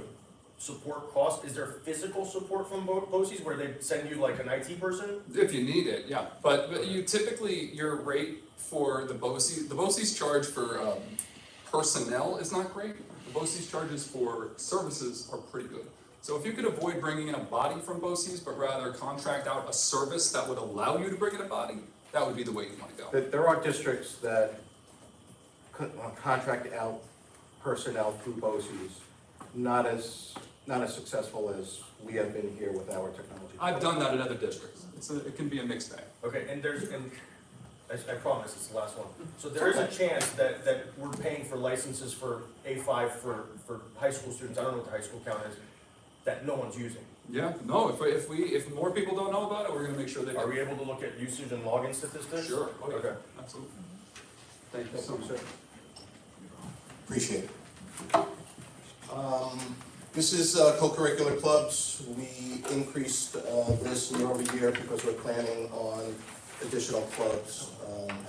support cost, is there physical support from BOCES where they send you like an IT person? If you need it, yeah, but you typically, your rate for the BOCES charge for personnel is not great. The BOCES charges for services are pretty good. So if you could avoid bringing in a body from BOCES, but rather contract out a service that would allow you to bring in a body, that would be the way you want to go. There are districts that contract out personnel through BOCES, not as successful as we have been here with our technology. I've done that in other districts. It can be a mixed bag. Okay, and I promise it's the last one. So there is a chance that we're paying for licenses for A5 for high school students, I don't know what the high school count is, that no one's using. Yeah, no, if more people don't know about it, we're gonna make sure they Are do. we able to look at usage and login statistics? Sure, oh yeah, Okay. absolutely. Thank you so much. Appreciate it. This is co-curricular clubs. We increased this year over year because we're planning on additional clubs,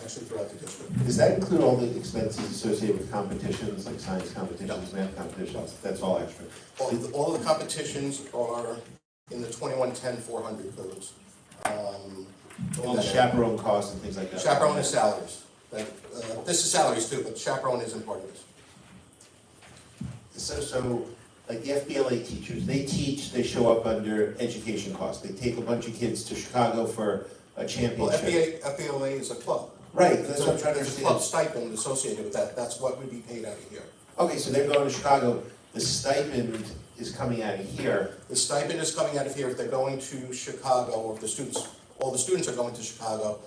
actually throughout the district. Does that include all the expenses associated with competitions, like science competitions, math competitions? That's all extra? All of the competitions are in the 2110-400 codes. All the chaperone costs and things like that? Chaperone is salaries. This is salaries too, but chaperone isn't part of this. So, like the FBLA teachers, they teach, they show up under education costs. They take a bunch of kids to Chicago for a Well, championship. FBLA is a club. Right, that's what I'm trying to There's a club understand. stipend associated with that. That's what would be paid out of here. Okay, so they're going to Chicago, the stipend is coming out of here. The stipend is coming out of here. If they're going to Chicago, or if the students, all the students are going to Chicago,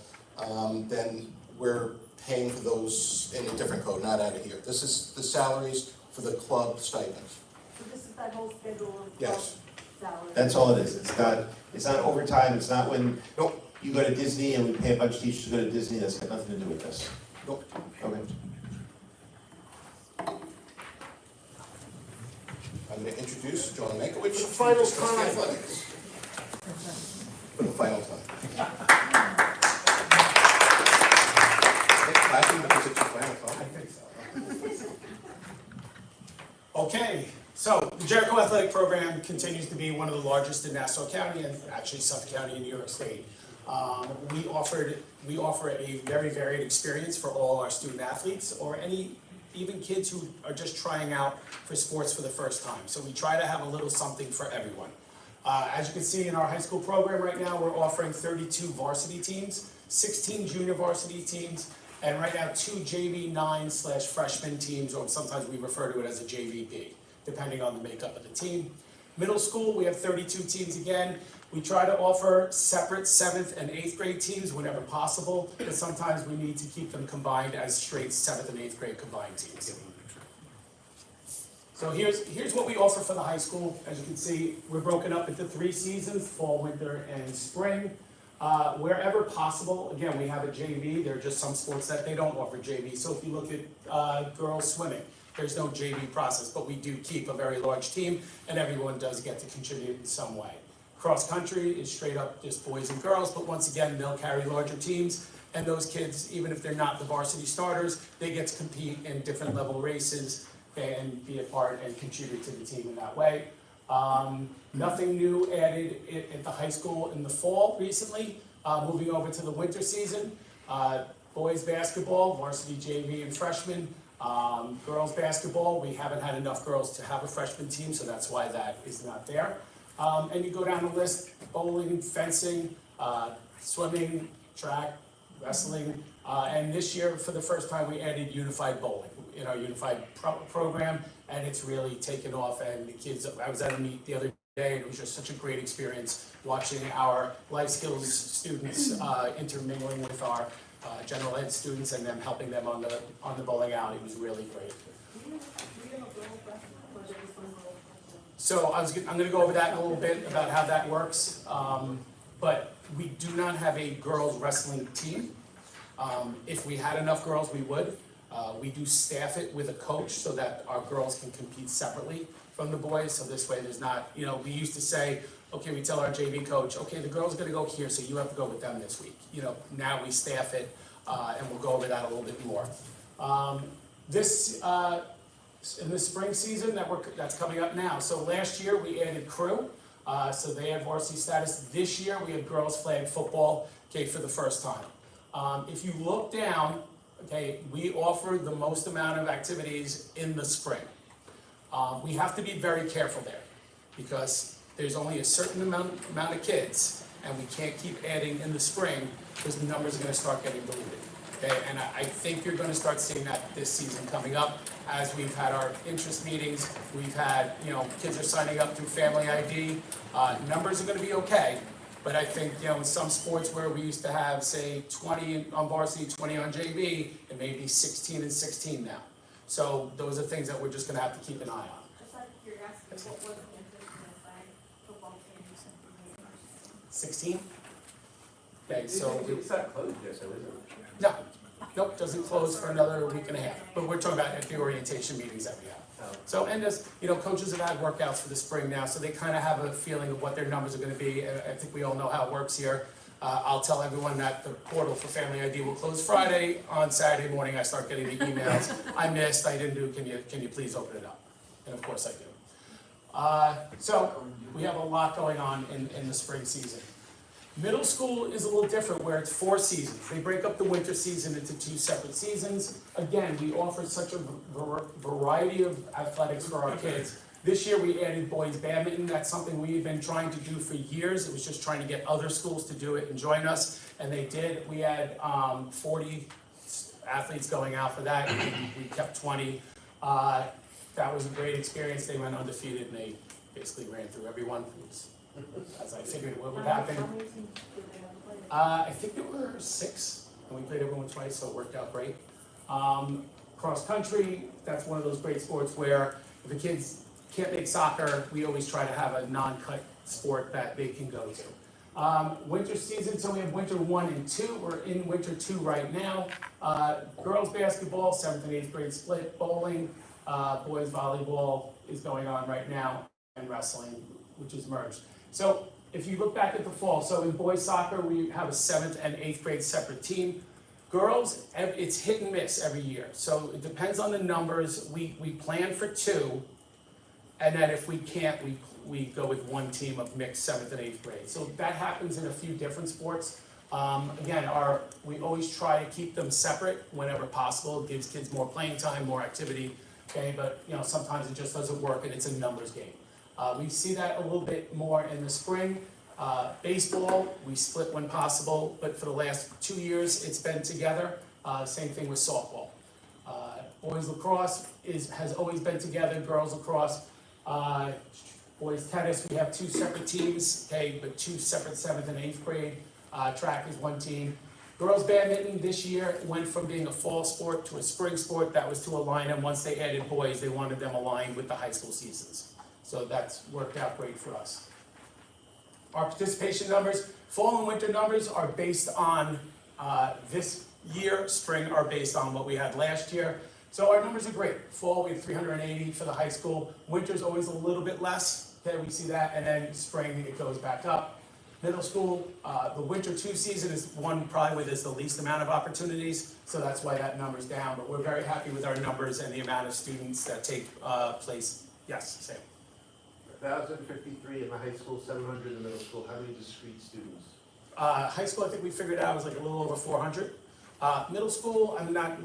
then we're paying for those in a different code, not out of here. This is the salaries for the club stipends. So this is that whole schedule of Yes. salary. That's all it is. It's not overtime, it's not when Nope. you go to Disney and we pay a bunch of teachers to go to Disney, that's got nothing to do with this. Nope. Okay. I'm going to introduce John Mankiewicz. For the final to discuss the time. athletics. For the final time. Clapping because it's the final time. Okay, so the Jericho Athletic Program continues to be one of the largest in Nassau County and actually Suffolk County in New York State. We offer a very varied experience for all our student athletes or even kids who are just trying out for sports for the first time. So we try to have a little something for everyone. As you can see in our high school program right now, we're offering 32 varsity teams, 16 junior varsity teams, and right now 2 JV 9/freshman teams, or sometimes we refer to it as a JVP, depending on the makeup of the team. Middle school, we have 32 teams again. We try to offer separate 7th and 8th grade teams whenever possible, but sometimes we need to keep them combined as straight 7th and 8th grade combined teams. So here's what we offer for the high school. As you can see, we're broken up into 3 seasons, fall, winter, and spring. Wherever possible, again, we have a JV. There are just some sports that they don't offer JV. So if you look at girls swimming, there's no JV process, but we do keep a very large team, and everyone does get to contribute in some way. Cross country is straight up just boys and girls, but once again, they'll carry larger teams, and those kids, even if they're not the varsity starters, they get to compete in different level races and be a part and contribute to the team in that way. Nothing new added at the high school in the fall recently. Moving over to the winter season, boys basketball, varsity JV and freshmen. Girls basketball, we haven't had enough girls to have a freshman team, so that's why that is not there. And you go down the list, bowling, fencing, swimming, track, wrestling. And this year, for the first time, we added unified bowling in our unified program, and it's really taken off. And the kids, I was at a meet the other day, and it was just such a great experience watching our life skills students intermingling with our general ed students and them helping them on the bowling alley. It was really great. So I'm going to go over that in a little bit about how that works. But we do not have a girls wrestling team. If we had enough girls, we would. We do staff it with a coach so that our girls can compete separately from the boys, so this way there's not, you know, we used to say, okay, we tell our JV coach, okay, the girls are gonna go here, so you have to go with them this week. You know, now we staff it, and we'll go over that a little bit more. In the spring season that's coming up now, so last year we added crew, so they had varsity status. This year we have girls flag football, okay, for the first time. If you look down, okay, we offer the most amount of activities in the spring. We have to be very careful there, because there's only a certain amount of kids, and we can't keep adding in the spring, because the numbers are gonna start getting diluted. Okay, and I think you're gonna start seeing that this season coming up, as we've had our interest meetings, we've had, you know, kids are signing up through Family ID. Numbers are gonna be okay, but I think, you know, in some sports where we used to have, say, 20 on varsity, 20 on JV, it may be 16 and 16 now. So those are things that we're just gonna have to keep an eye on. Just out of curiosity, what was the interest in the flag football team recently? 16? Okay, so. It's not closed yet, so is it? No, nope, doesn't close for another week and a half, but we're talking about at the orientation meetings that we have. So, and as, you know, coaches have had workouts for the spring now, so they kind of have a feeling of what their numbers are gonna be, and I think we all know how it works here. I'll tell everyone that the portal for Family ID will close Friday. On Saturday morning, I start getting the emails, I missed, I didn't do, can you please open it up? And of course I do. So, we have a lot going on in the spring season. Middle school is a little different, where it's 4 seasons. They break up the winter season into 2 separate seasons. Again, we offer such a variety of athletics for our kids. This year, we added boys badminton. That's something we've been trying to do for years. It was just trying to get other schools to do it and join us, and they did. We had 40 athletes going out for that. We kept 20. That was a great experience. They went undefeated, and they basically ran through everyone. As I figured what would happen. I think there were 6, and we played everyone twice, so it worked out great. Cross country, that's one of those great sports where if the kids can't make soccer, we always try to have a non-cut sport that they can go to. Winter season, so we have winter 1 and 2. We're in winter 2 right now. Girls basketball, 7th and 8th grade split, bowling, boys volleyball is going on right now, and wrestling, which is merged. So if you look back at the fall, so in boys soccer, we have a 7th and 8th grade separate team. Girls, it's hit and miss every year. So it depends on the numbers. We plan for 2, and then if we can't, we go with 1 team of mixed 7th and 8th grade. So that happens in a few different sports. Again, we always try to keep them separate whenever possible. It gives kids more playing time, more activity, okay? But, you know, sometimes it just doesn't work and it's a numbers game. We see that a little bit more in the spring. Baseball, we split when possible, but for the last 2 years, it's been together. Same thing with softball. Boys lacrosse has always been together, girls lacrosse. Boys tennis, we have 2 separate teams, okay, but 2 separate 7th and 8th grade. Track is 1 team. Girls badminton this year went from being a fall sport to a spring sport. That was to align them. Once they added boys, they wanted them aligned with the high school seasons. So that's worked out great for us. Our participation numbers, fall and winter numbers are based on this year. Spring are based on what we had last year. So our numbers are great. Fall, we have 380 for the high school. Winter's always a little bit less. Okay, we see that. And then spring, it goes back up. Middle school, the winter 2 season is one probably where there's the least amount of opportunities. So that's why that number's down. But we're very happy with our numbers and the amount of students that take place. Yes, Sam. 1,053 in the high school, 700 in the middle school. How many discrete students? High school, I think we figured out was like a little over 400. Middle school,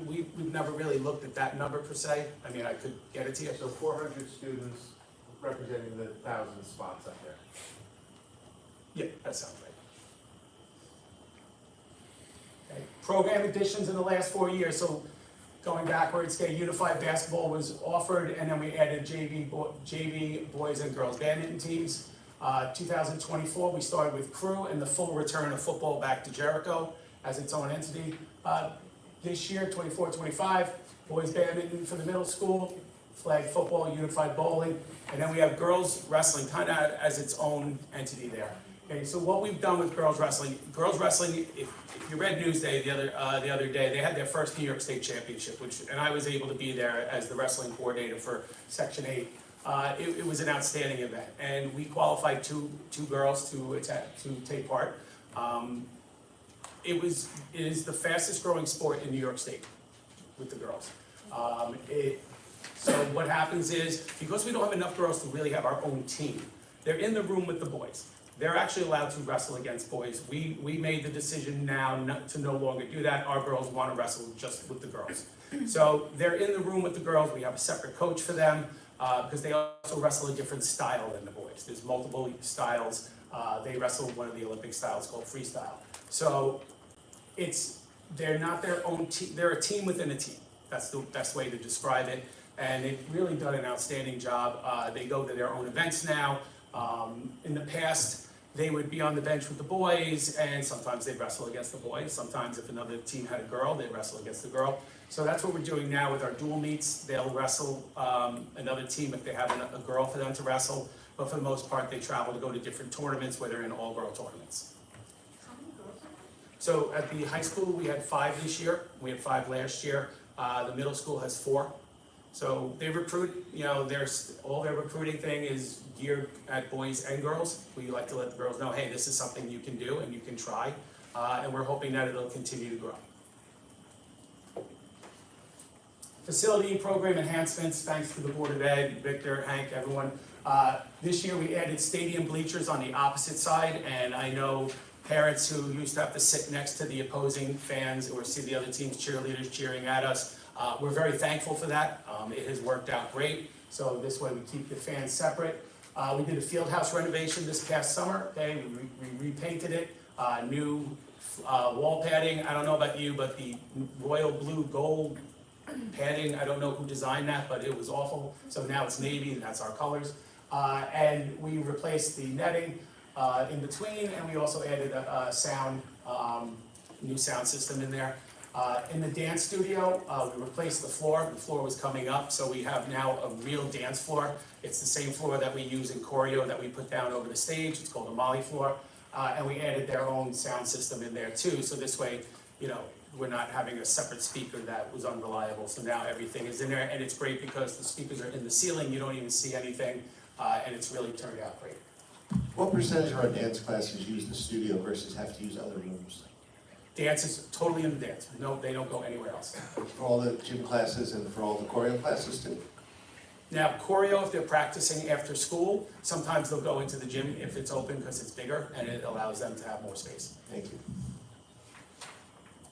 we've never really looked at that number per se. I mean, I could get it to you. So 400 students representing the 1,000 spots up there. Yeah, that sounds right. Okay. Program additions in the last 4 years. So going backwards, okay, unified basketball was offered, and then we added JV boys and girls badminton teams. 2024, we started with crew and the full return of football back to Jericho as its own entity. This year, 24-25, boys badminton for the middle school, flag football, unified bowling, and then we have girls wrestling kind of as its own entity there. Okay, so what we've done with girls wrestling, if you read Newsday the other day, they had their first New York State Championship, and I was able to be there as the wrestling coordinator for Section 8. It was an outstanding event, and we qualified two girls to take part. It is the fastest growing sport in New York State with the girls. So what happens is, because we don't have enough girls to really have our own team, they're in the room with the boys. They're actually allowed to wrestle against boys. We made the decision now to no longer do that. Our girls want to wrestle just with the girls. So they're in the room with the girls. We have a separate coach for them because they also wrestle a different style than the boys. There's multiple styles. They wrestle one of the Olympic styles called freestyle. So they're not their own team. They're a team within a team. That's the best way to describe it. And they've really done an outstanding job. They go to their own events now. In the past, they would be on the bench with the boys, and sometimes they'd wrestle against the boys. Sometimes if another team had a girl, they'd wrestle against the girl. So that's what we're doing now with our dual meets. They'll wrestle another team if they have a girl for them to wrestle. But for the most part, they travel to go to different tournaments where they're in all-girl tournaments. So at the high school, we had 5 this year. We had 5 last year. The middle school has 4. So they recruit, all their recruiting thing is geared at boys and girls. We like to let the girls know, hey, this is something you can do and you can try. And we're hoping that it'll continue to grow. Facility and program enhancements, thanks to the Board of Ed, Victor, Hank, everyone. This year we added stadium bleachers on the opposite side, and I know parents who used to have to sit next to the opposing fans or see the other team's cheerleaders cheering at us. We're very thankful for that. It has worked out great. So this way we keep the fans separate. We did a field house renovation this past summer. Okay, we repainted it, new wall padding. I don't know about you, but the royal blue gold padding, I don't know who designed that, but it was awful. So now it's navy, and that's our colors. And we replaced the netting in between, and we also added a new sound system in there. In the dance studio, we replaced the floor. The floor was coming up, so we have now a real dance floor. It's the same floor that we use in choreo that we put down over the stage. It's called a Molly floor. And we added their own sound system in there too. So this way, we're not having a separate speaker that was unreliable. So now everything is in there, and it's great because the speakers are in the ceiling. You don't even see anything, and it's really turned out great. What percentage of our dance classes use the studio versus have to use other rooms? Dance is totally in the dance. No, they don't go anywhere else. For all the gym classes and for all the choreo classes too? Now, choreo, if they're practicing after school, sometimes they'll go into the gym if it's open because it's bigger and it allows them to have more space. Thank you.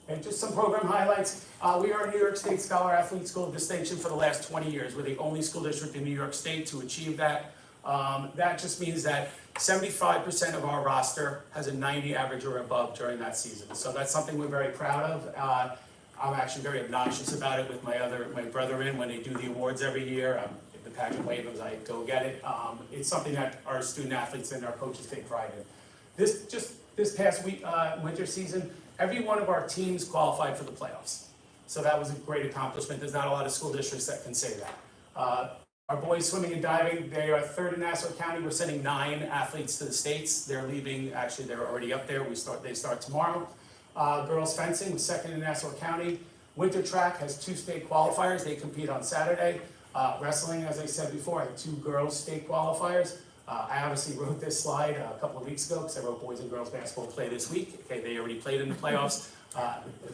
And just some program highlights. We are a New York State Scholar Athlete School of Distinction for the last 20 years. We're the only school district in New York State to achieve that. That just means that 75% of our roster has a 90 average or above during that season. So that's something we're very proud of. I'm actually very obnoxious about it with my brother when they do the awards every year. If the pageant waivers, I go get it. It's something that our student athletes and our coaches take pride in. This past week, winter season, every one of our teams qualified for the playoffs. So that was a great accomplishment. There's not a lot of school districts that can say that. Our boys swimming and diving, they are 3rd in Nassau County. We're sending 9 athletes to the States. They're leaving, actually they're already up there. They start tomorrow. Girls fencing was 2nd in Nassau County. Winter track has 2 state qualifiers. They compete on Saturday. Wrestling, as I said before, I have 2 girls state qualifiers. I obviously wrote this slide a couple of weeks ago because I wrote boys and girls basketball play this week. Okay, they already played in the playoffs.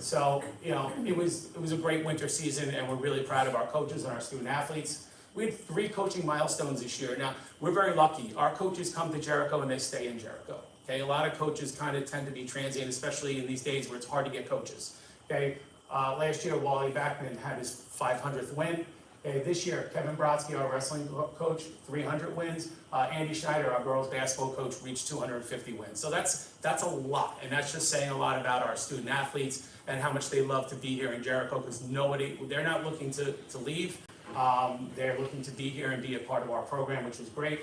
So it was a great winter season, and we're really proud of our coaches and our student athletes. We had 3 coaching milestones this year. Now, we're very lucky. Our coaches come to Jericho and they stay in Jericho. Okay, a lot of coaches kind of tend to be transient, especially in these days where it's hard to get coaches. Okay, last year, Wally Backman had his 500th win. Okay, this year, Kevin Brodsky, our wrestling coach, 300 wins. Andy Schneider, our girls basketball coach, reached 250 wins. So that's a lot, and that's just saying a lot about our student athletes and how much they love to be here in Jericho because they're not looking to leave. They're looking to be here and be a part of our program, which is great.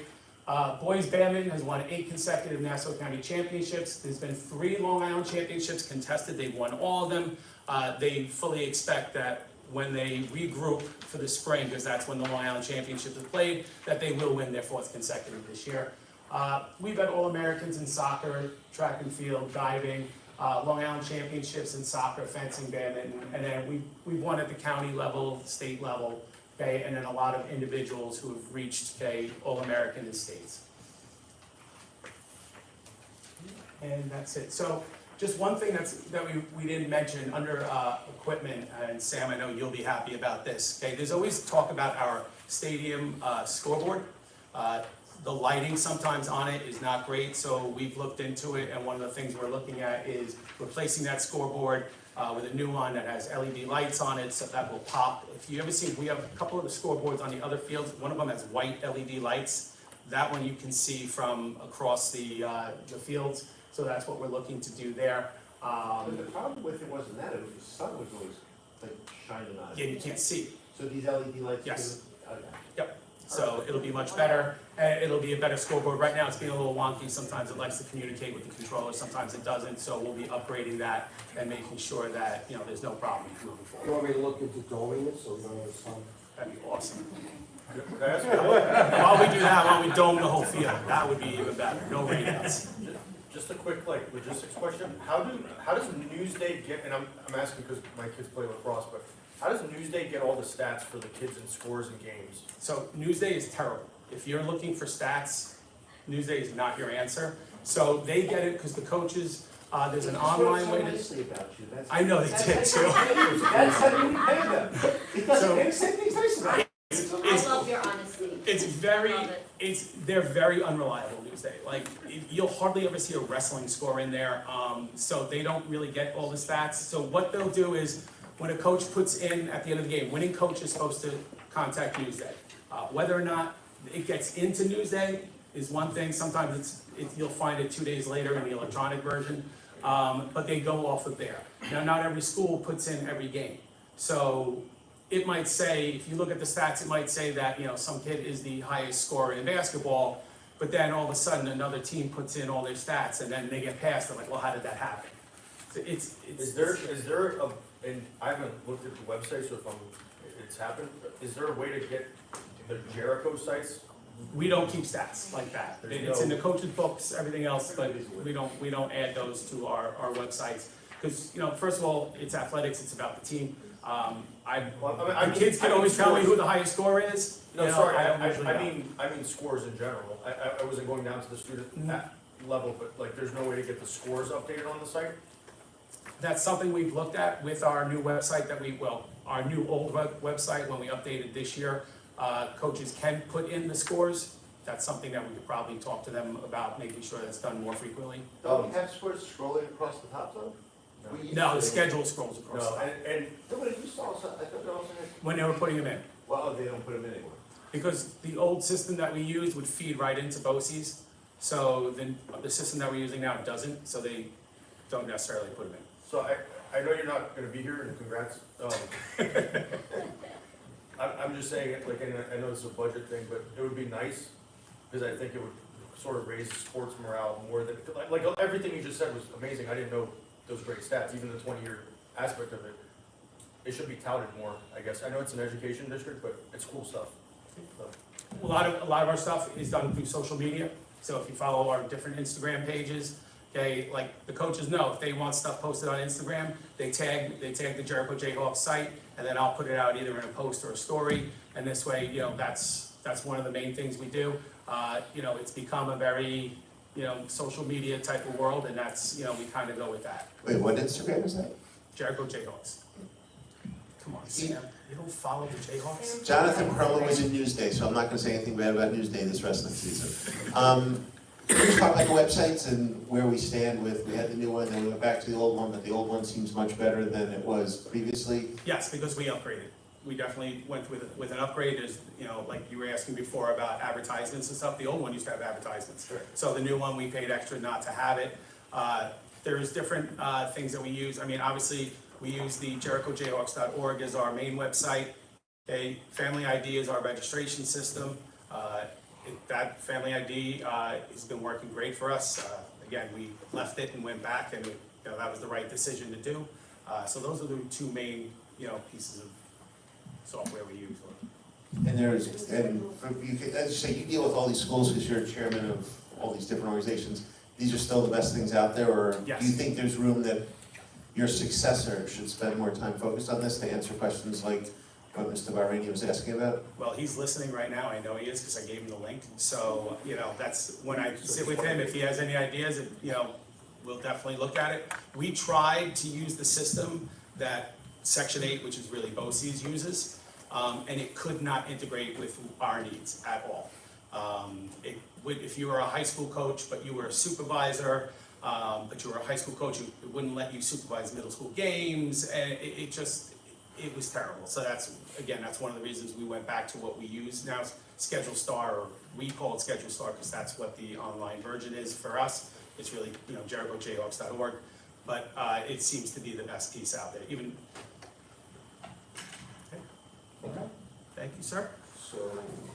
Boys badminton has won 8 consecutive Nassau County championships. There's been 3 Long Island championships contested. They've won all of them. They fully expect that when they regroup for the spring, because that's when the Long Island championships are played, that they will win their 4th consecutive this year. We've had All-Americans in soccer, track and field, diving, Long Island championships in soccer, fencing, badminton, and then we've won at the county level, state level, okay, and then a lot of individuals who have reached, okay, All-American in states. And that's it. So just one thing that we didn't mention under equipment, and Sam, I know you'll be happy about this, okay? There's always talk about our stadium scoreboard. The lighting sometimes on it is not great, so we've looked into it, and one of the things we're looking at is replacing that scoreboard with a new one that has LED lights on it, so that will pop. If you ever seen, we have a couple of the scoreboards on the other fields. One of them has white LED lights. That one you can see from across the fields, so that's what we're looking to do there. But the problem with it wasn't that, it was the sun was always like shining on it. Yeah, you can't see. So these LED lights? Yes. Okay. Yep, so it'll be much better, and it'll be a better scoreboard. Right now, it's being a little wonky. Sometimes it likes to communicate with the controller, sometimes it doesn't, so we'll be upgrading that and making sure that, you know, there's no problem moving You forward. want me to look into doming it so we don't have sun? That'd be awesome. Could I ask you, While we do that, while we dome the whole field, that would be even better, no rainouts. just a quick like logistics question, how does Newsday get, and I'm asking because my kids play lacrosse, but how does Newsday get all the stats for the kids and scores and games? So Newsday is terrible. If you're looking for stats, Newsday is not your answer. So they get it because the coaches, there's an online way to. Nicely about you, that's. I know they did too. That's how you pay them. It doesn't, So- they say things nice about you. I love your honesty. It's very, Love it. they're very unreliable Newsday. Like, you'll hardly ever see a wrestling score in there, so they don't really get all the stats. So what they'll do is, when a coach puts in at the end of the game, winning coach is supposed to contact Newsday. Whether or not it gets into Newsday is one thing. Sometimes you'll find it 2 days later in the electronic version, but they go off of there. Now, not every school puts in every game. So it might say, if you look at the stats, it might say that, you know, some kid is the highest scorer in basketball, but then all of a sudden another team puts in all their stats and then they get passed. They're like, well, how did that happen? So Is there a, and I haven't looked at the website, so if it's happened, is there a way to get the Jericho sites? We don't keep stats like that. It's in the coach's books, everything else, but we don't add those to our websites. Because, you know, first of all, it's athletics, it's about the team. The kids can always tell me who the highest scorer is. No, You know, sorry, I don't usually know. I mean scores in general. I wasn't going down to the student level, but like, there's no way to get the scores updated on the site? That's something we've looked at with our new website our new old website, when we updated this year. Coaches can put in the scores. That's something that we could probably talk to them about, making sure that's done more frequently. Don't we have scores scrolling across the top though? No, the schedule scrolls across. No, and No, but it used to also, I thought they also had, When they were putting them in. well, they don't put them in anymore. Because the old system that we used would feed right into BOCES, so the system that we're using now doesn't, so they don't necessarily put them in. so I know you're not gonna be here, and congrats. I'm just saying, like, and I know it's a budget thing, but it would be nice, because I think it would sort of raise sports morale more than, like everything you just said was amazing. I didn't know those great stats, even the 20-year aspect of it. It should be touted more, I guess. I know it's an education district, but it's cool stuff. So, A lot of our stuff is done through social media, so if you follow our different Instagram pages, okay, like the coaches know, if they want stuff posted on Instagram, they tag the Jericho Jayhawks site, and then I'll put it out either in a post or a story, and this way, you know, that's one of the main things we do. You know, it's become a very, you know, social media type of world, and that's, you know, we kind of go with that. Wait, what Instagram is that? Jericho Jayhawks. Come on, Sam, you don't follow the Jayhawks? Jonathan Perlin was in Newsday, so I'm not gonna say anything bad about Newsday this wrestling season. Can you just talk about the websites and where we stand with, we had the new one, then we went back to the old one, but the old one seems much better than it was previously. Yes, because we upgraded. We definitely went with an upgrade. There's, you know, like you were asking before about advertisements and stuff, the old one used to have advertisements. Sure. So the new one, we paid extra not to have it. There's different things that we use. I mean, obviously, we use the JerichoJayhawks.org as our main website. Okay, Family ID is our registration system. That Family ID has been working great for us. Again, we left it and went back, and you know, that was the right decision to do. So those are the two main, you know, pieces of software we use. And as you say, you deal with all these schools because you're chairman of all these different organizations. These are still the best things out there, or Yes. do you think there's room that your successor should spend more time focused on this to answer questions like what Mr. Bahraini was asking about? Well, he's listening right now, I know he is, because I gave him the link, so, that's, when I sit with him, if he has any ideas, we'll definitely look at it. We tried to use the system that Section 8, which is really BOCES, uses, and it could not integrate with our needs at all. If you were a high school coach, but you were a supervisor, but you were a high school coach, it wouldn't let you supervise middle school games, and it was terrible. So that's one of the reasons we went back to what we use now, Schedule Star, or we call it Schedule Star because that's what the online version is for us. It's really, JerichoJayhawks.org, but it seems to be the best piece out there, even. Okay. Thank you, sir.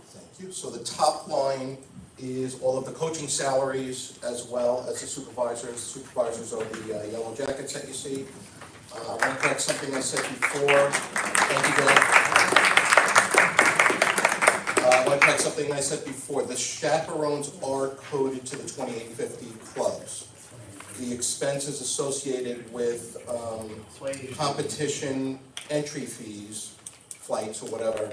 Thank you. So the top line is all of the coaching salaries as well as the supervisors. Supervisors are the yellow jackets that you see. I want to correct something I said before. Thank you, Bill. I want to correct something I said before. The chaperones are coded to the 2850 clubs. The expenses associated with competition entry fees, flights or whatever,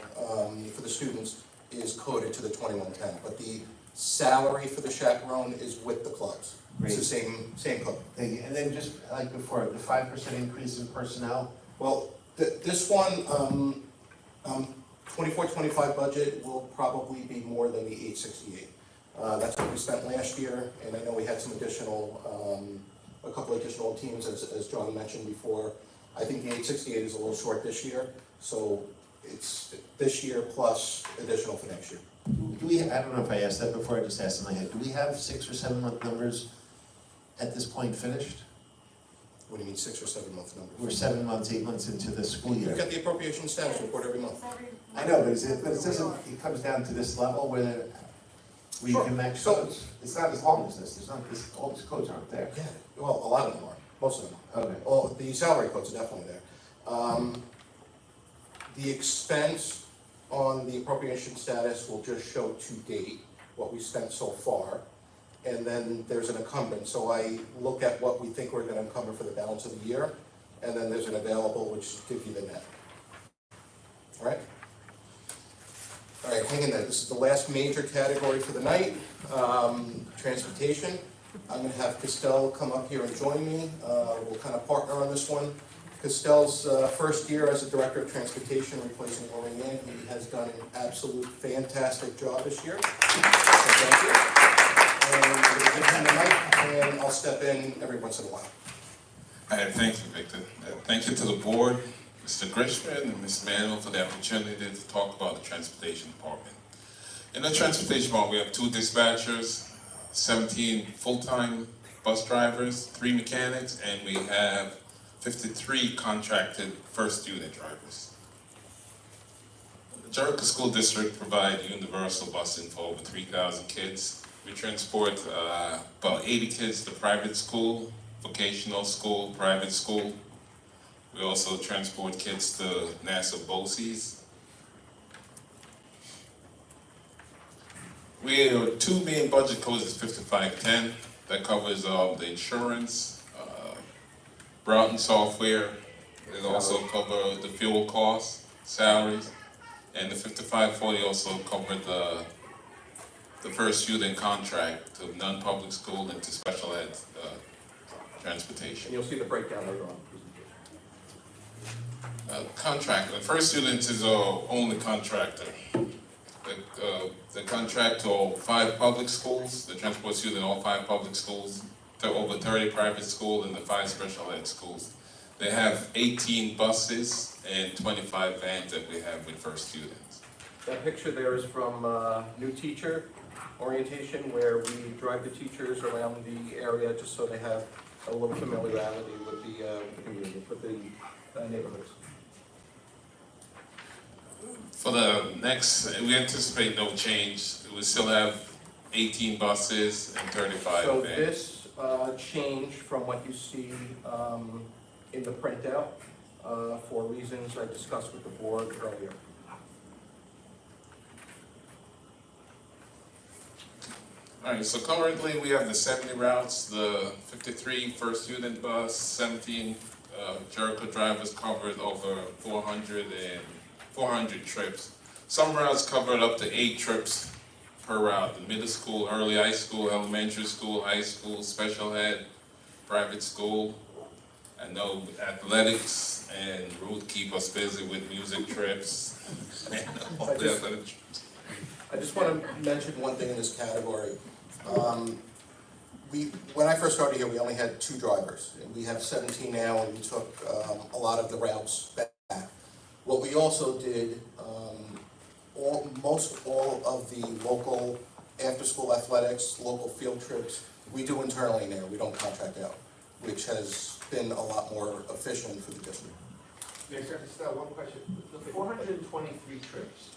for the students is coded to the 2110. But the salary for the chaperone is with the clubs. It's the same code. Thank you. And then just like before, the 5% increase in personnel? Well, this one, 24-25 budget will probably be more than the 868. That's what we spent last year, and I know we had some additional, a couple additional teams, as John mentioned before. I think the 868 is a little short this year, so it's this year plus additional for next year. Do we, I don't know if I asked that before, I just asked in my head, do we have 6 or 7 month numbers at this point finished? What do you mean 6 or 7 month numbers? We're 7 months, 8 months into the school year. We've got the appropriation status report every month. I know, but it doesn't, it comes down to this level where we can match codes. It's not as long as this, there's not this, all these codes aren't there. Yeah, well, a lot of them are, most of them are. Okay. All, the salary codes are definitely there. The expense on the appropriation status will just show to date what we spent so far. And then there's an incumbent, so I look at what we think we're gonna encumber for the balance of the year, and then there's an available, which gives you the net. All right? All right, hang in there. This is the last major category for the night, transportation. I'm gonna have Castell come up here and join me. We'll kind of partner on this one. Castell's first year as a Director of Transportation, replacing Lorraine Ann. He has done an absolute fantastic job this year. So thank you. And we're gonna give him the mic, and I'll step in every once in a while. Thank you, Victor. Thank you to the board, Mr. Grishman and Ms. Manuel for the opportunity to talk about the Transportation Department. In the Transportation Department, we have 2 dispatchers, 17 full-time bus drivers, 3 mechanics, and we have 53 contracted first unit drivers. The Jericho School District provides universal busing for over 3,000 kids. We transport about 80 kids to private school, vocational school, private school. We also transport kids to Nassau BOCES. We have 2 main budget codes is 5510 that covers the insurance, routing software. It also covers the fuel costs, salaries, and the 5540 also covered the first student contract to non-public school and to special ed transportation. And you'll see the breakdown later on. Contract, the first student is our only contractor. The contract to all 5 public schools, the transport student all 5 public schools, to over 30 private schools and the 5 special ed schools. They have 18 buses and 25 vans that we have with first students. That picture there is from new teacher orientation, where we drive the teachers around the area just so they have a little familiarity with the community, with the neighborhoods. For the next, we anticipate no change. We still have 18 buses and 35 So vans. this change from what you see in the printout for reasons I discussed with the board earlier. All right, so currently we have the 70 routes, the 53 first student bus, 17 Jericho drivers covered over 400 trips. Some routes covered up to 8 trips per route. The middle school, early high school, elementary school, high school, special ed, private school. I know athletics, and Ruth keep us busy with music trips and all the other trips. I just want to mention one thing in this category. When I first started here, we only had 2 drivers. We have 17 now, and we took a lot of the routes back. What we also did, most all of the local after-school athletics, local field trips, we do internally now. We don't contract out, which has been a lot more efficient for the district. Next, just one question. The 423 trips,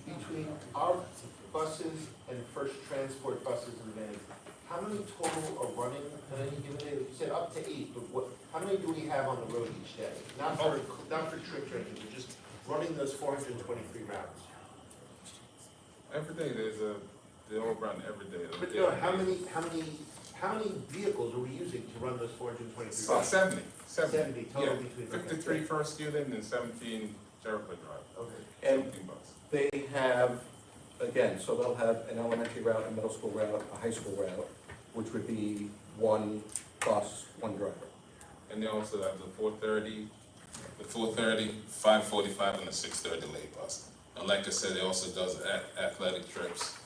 between our buses and First Transport buses and vans, how many total are running on any given day? You said up to 8, but how many do we have on the road each day? Not for trip trenches, but just running those 423 routes. Every day they all run every day. But no, how many vehicles are we using to run those 423 About routes? 70. 70 total Yeah, between. 53 first student and 17 Jericho Drive. Okay. And 17 bus. they have, again, so they'll have an elementary route, a middle school route, a high school route, which would be 1 bus, 1 driver. And they also have the 4:30, 5:45, and the 6:30 late bus. And like I said, it also does athletic trips.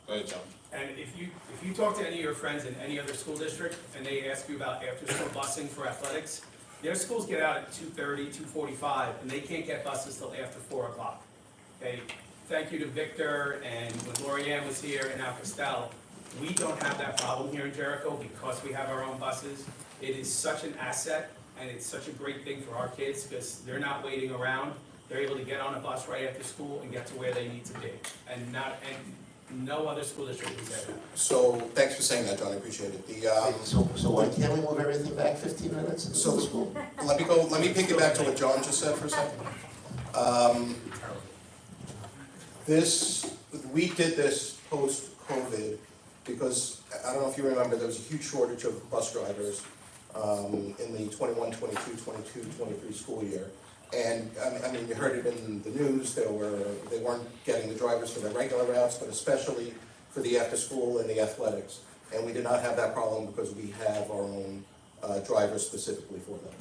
Go ahead, John. And if you talk to any of your friends in any other school district, and they ask you about after-school busing for athletics, their schools get out at 2:30, 2:45, and they can't get buses till after 4 o'clock. Okay, thank you to Victor, and when Lorianne was here, and Al Castell, we don't have that problem here in Jericho because we have our own buses. It is such an asset, and it's such a great thing for our kids, because they're not waiting around. They're able to get on a bus right after school and get to where they need to be, and no other school district is there. So, thanks for saying that, John, I appreciate it. So why can't we move everything back 15 minutes in So- school? Let me piggyback to what John just said for a second. We did this post-COVID because, I don't know if you remember, there was a huge shortage of bus drivers in the 21, 22, 22, 23 school year. And, I mean, you heard it in the news, they weren't getting the drivers for their regular routes, but especially for the after-school and the athletics. And we did not have that problem because we have our own drivers specifically for them.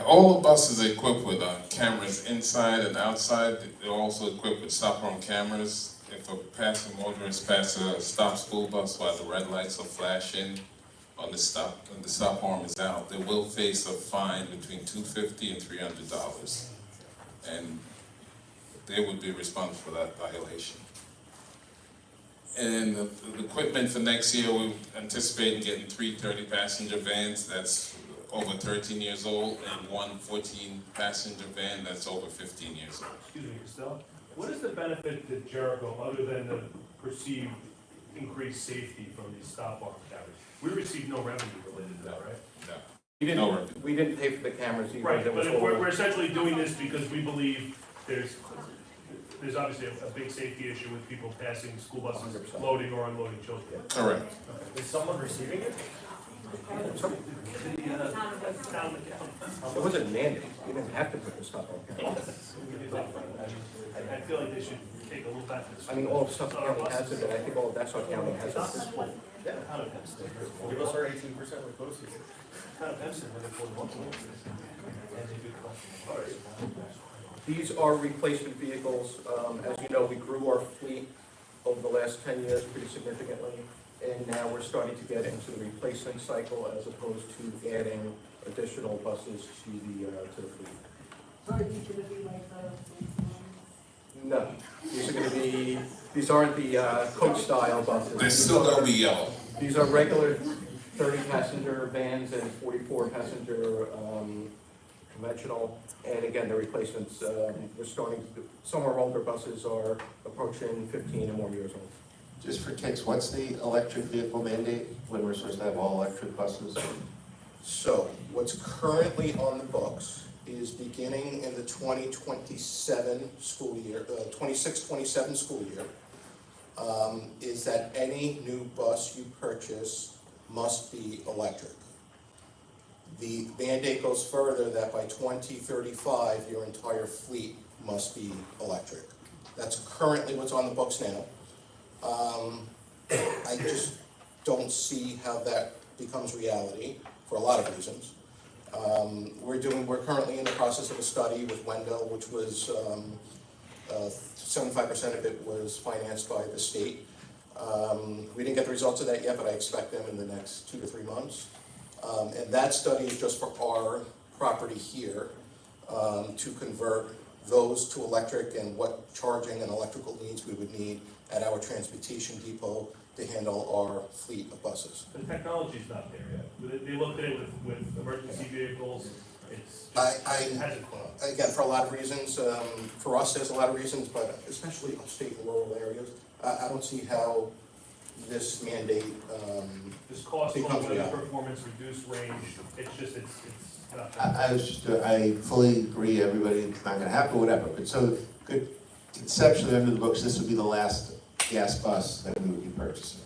All the buses are equipped with cameras inside and outside. They're also equipped with stop-arm cameras. If a passing motorist passes a stop school bus while the red lights are flashing on the stop, and the stop arm is out, they will face a fine between $250 and $300, and they would be responsible for that violation. And the equipment for next year, we're anticipating getting 3 30-passenger vans that's over 13 years old, and 1 14-passenger van that's over 15 years old. Excuse me, Costello, what is the benefit to Jericho other than the perceived increased safety from these stop arm cameras? We receive no revenue related to that, right? No. We didn't pay for the cameras either. Right, That was but all- we're essentially doing this because we believe there's obviously a big safety issue with people passing school buses 100%. loading or unloading children. Correct. Is someone receiving it? It wasn't mandated, you didn't have to put the stop on camera. I feel like they should take a look back at this. I mean, all of Suffolk County has it, and I think all of Nassau County has it at this point. Kind of Hempstead. Give us our 18% with BOCES. Kind of Hempstead, when they pull them up. And they do collect them. All right. These are replacement vehicles. As you know, we grew our fleet over the last 10 years pretty significantly, and now we're starting to get into the replacement cycle as opposed to adding additional buses to the fleet. So are these gonna be like No, these aren't the coach-style buses. They're still gonna be yellow. These are regular 30-passenger vans and 44-passenger conventional. And again, the replacements, some of our older buses are approaching 15 and more years old. Just for kicks, what's the electric vehicle mandate when we're supposed to have all electric buses? So, what's currently on the books is beginning in the 2027 school year, 26-27 school year, is that any new bus you purchase must be electric. The mandate goes further that by 2035, your entire fleet must be electric. That's currently what's on the books now. I just don't see how that becomes reality for a lot of reasons. We're currently in the process of a study with Wendell, which was 75% of it was financed by the state. We didn't get the results of that yet, but I expect them in the next 2 to 3 months. And that study is just for our property here, to convert those to electric and what charging and electrical needs we would need at our transportation depot to handle our fleet of buses. The technology's not there yet. They looked at it with emergency vehicles, it's I- it hasn't caught up. Again, for a lot of reasons, for us, there's a lot of reasons, but especially upstate and rural areas, I don't see how this mandate, This cost, becomes weather reality. performance, reduced range, it's not. I was just, I fully agree, everybody, it's not gonna happen, whatever, but so, good, conceptually, under the books, this would be the last gas bus that we would be purchasing.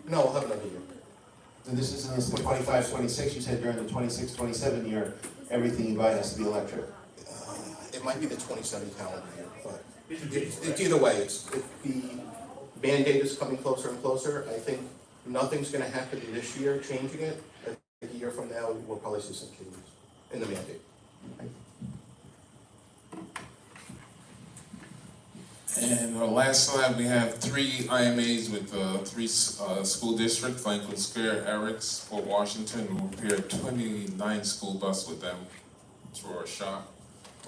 No, we'll have another year. And this isn't, this is 25, 26, you said during the 26, 27 year, everything you buy has to be electric. It might be the 27 calendar year, but These are it's either way, if the mandate is coming closer and closer, I think nothing's gonna happen this year changing it. I think a year from now, we'll probably see some changes in the mandate. And our last slide, we have 3 IMAs with 3 school districts, Franklin Square, Eric's, Fort Washington. We repaired 29 school buses with them through our shop.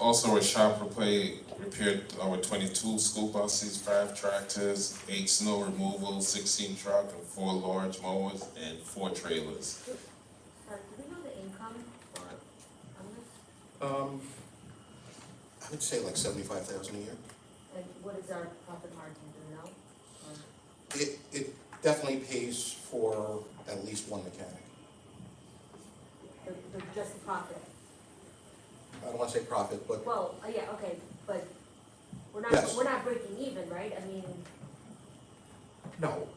Also, our shop repaired our 22 school buses, 5 tractors, 8 snow removal, 16 trucks, and 4 large mowers, and 4 trailers. Do we know the income on this? I would say like 75,000 a year. And what is our profit margin, do you know? It definitely pays for at least one mechanic. Just the profit? I don't wanna say profit, but Well, yeah, okay, but Yes. we're not breaking even, right? I mean, no.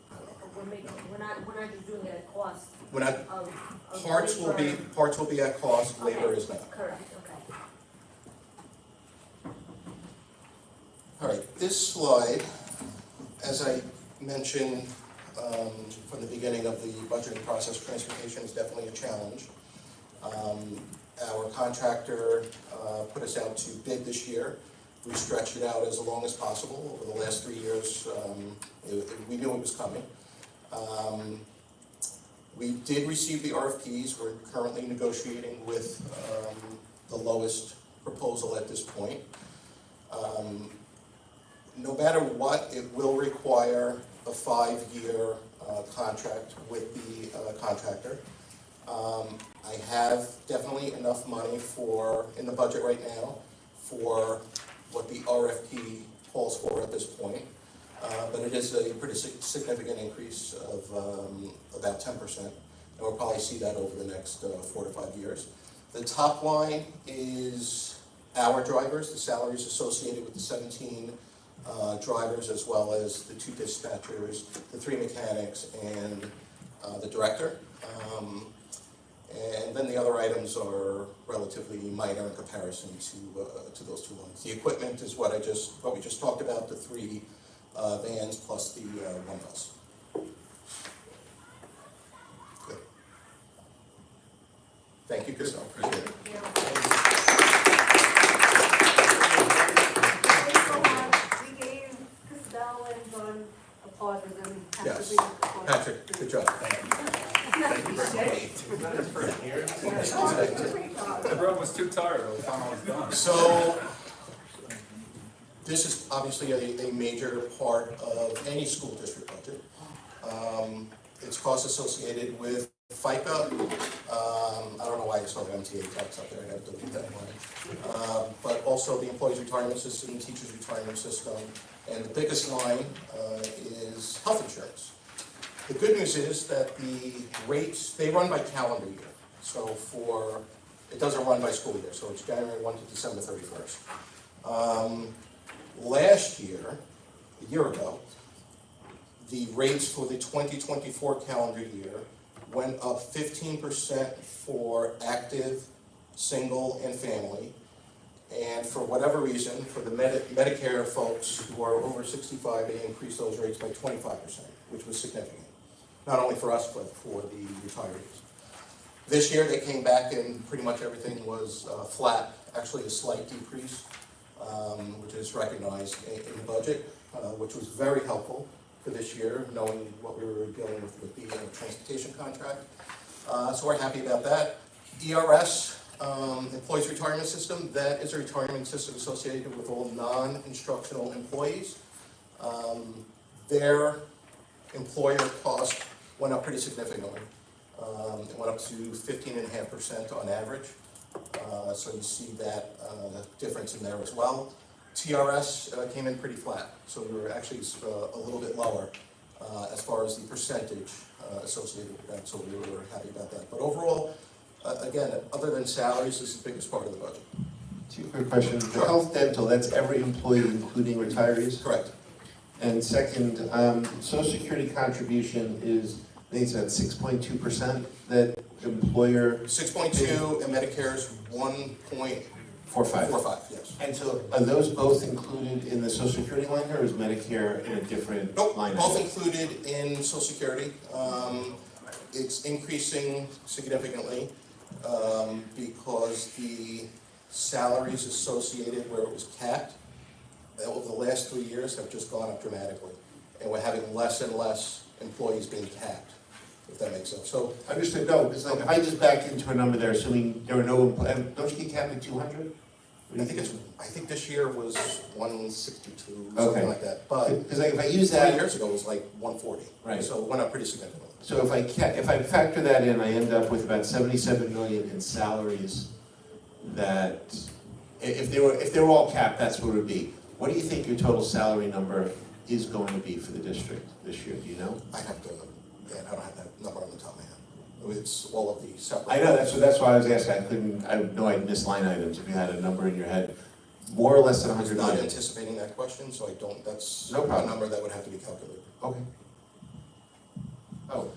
we're not just doing it at cost We're not, of parts will be at cost, labor Okay. is not. Correct, okay. All right, this slide, as I mentioned from the beginning of the budgeting process, transportation is definitely a challenge. Our contractor put us out to bid this year. We stretched it out as long as possible. Over the last 3 years, we knew it was coming. We did receive the RFPs. We're currently negotiating with the lowest proposal at this point. No matter what, it will require a 5-year contract with the contractor. I have definitely enough money in the budget right now for what the RFP calls for at this point. But it is a pretty significant increase of about 10%. And we'll probably see that over the next 4 to 5 years. The top line is our drivers, the salaries associated with the 17 drivers, as well as the 2 dispatchers, the 3 mechanics, and the director. And then the other items are relatively minor in comparison to those 2 lines. The equipment is what we just talked about, the 3 vans plus the 1 bus. Good. Thank you, Christophe. Appreciate it. We gave Christabel and John applauses and have to Yes. read the applause. Patrick, good job. Thank you very much. Everyone was too tired by the time I was done. So, this is obviously a major part of any school district budget. It's costs associated with FICA. I don't know why I saw the MTA tax up there, I have to delete that one. But also the employees' retirement system, teachers' retirement system, and the biggest line is health insurance. The good news is that the rates, they run by calendar year. So it doesn't run by school year, so it's January 1 to December 31st. Last year, a year ago, the rates for the 2024 calendar year went up 15% for active, single, and family. And for whatever reason, for the Medicare folks who are over 65, they increased those rates by 25%, which was significant. Not only for us, but for the retirees. This year, they came back and pretty much everything was flat, actually a slight decrease, which is recognized in the budget, which was very helpful for this year, knowing what we were dealing with the transportation contract. So we're happy about that. ERS, Employees Retirement System, that is a retirement system associated with all non-instructional employees. Their employer cost went up pretty significantly. It went up to 15.5% on average. So you see that difference in there as well. TRS came in pretty flat, so we were actually a little bit lower as far as the percentage associated with that, so we were happy about that. But overall, again, other than salaries, this is the biggest part of the budget. Two quick questions. The health dental, that's every employee, including retirees? Correct. And second, Social Security contribution is, I think it's at 6.2% that employer. 6.2 and Medicare's 1.45, 45. yes. And so are those both included in the Social Security line, or is Medicare in a different line? Nope, both included in Social Security. It's increasing significantly because the salaries associated where it was capped over the last 3 years have just gone up dramatically. And we're having less and less employees being capped, if that makes sense. So Understood, no, because like, I just backed into a number there, assuming there were no, don't you get capped at 200? I think this year was 162, Okay. something like that. But Because like, if I use 3 that, years ago, it was like 140. Right. So it went up pretty significantly. so if I factor that in, I end up with about 77 million in salaries that, if they were all capped, that's what it would be. What do you think your total salary number is going to be for the district this year, do you know? I have to, man, I don't have that number on the top of my head. It's all of the separate. I know, that's why I was asking, I know I'd miss line items, if you had a number in your head, more or less than I was 100 not million. anticipating that question, so I don't, that's No a problem. number that would have to be calculated. Okay. Oh,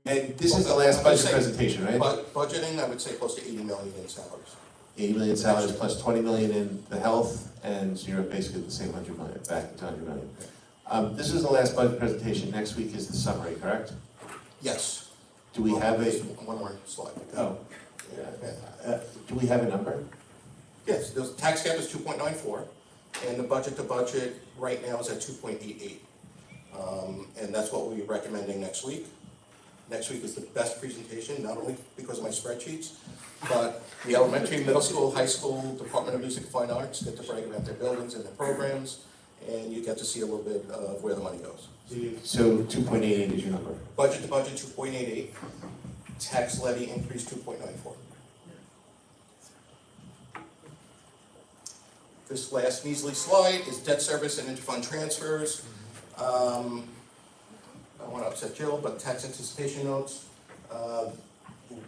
and this is the last budget presentation, right? But budgeting, I would say close to 80 million in salaries. 80 million salaries plus 20 million in the health, and so you're basically the same 100 million, back to 100 million. This is the last budget presentation, next week is the summary, correct? Yes. Do we have a, One more slide. oh, Yeah. do we have a number? Yes, the tax cap is 2.94, and the budget to budget right now is at 2.88. And that's what we're recommending next week. Next week is the best presentation, not only because of my spreadsheets, but the elementary, middle school, high school, Department of Music and Fine Arts get to brag about their buildings and their programs, and you get to see a little bit of where the money goes. So 2.88 is your number? Budget to budget, 2.88. Tax levy increase, 2.94. This last measly slide is debt service and interfund transfers. I don't want to upset Jill, but tax anticipation notes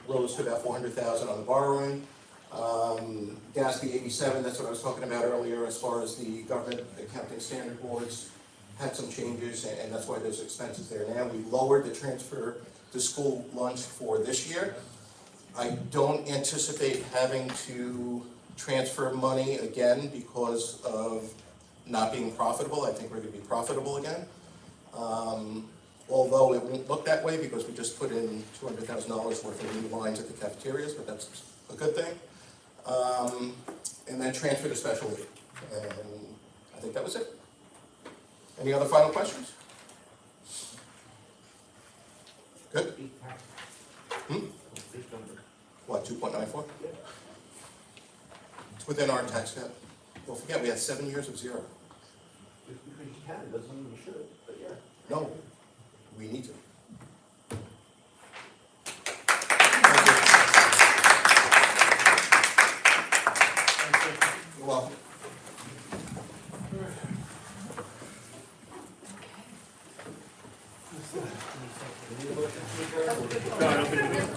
rose to about 400,000 on the borrowing. GASB 87, that's what I was talking about earlier as far as the government accounting standard boards had some changes, and that's why there's expenses there now. We lowered the transfer to school lunch for this year. I don't anticipate having to transfer money again because of not being profitable. I think we're going to be profitable again. Although it won't look that way because we just put in $200,000 worth of new lines at the cafeterias, but that's a good thing. And then transfer to special ed. And I think that was it. Any other final questions? Good? What, 2.94? It's within our tax cap. Don't forget, we had 7 years of zero. Because you can, doesn't mean you should, but yeah. No, we need to. You're welcome. No, I don't think we do.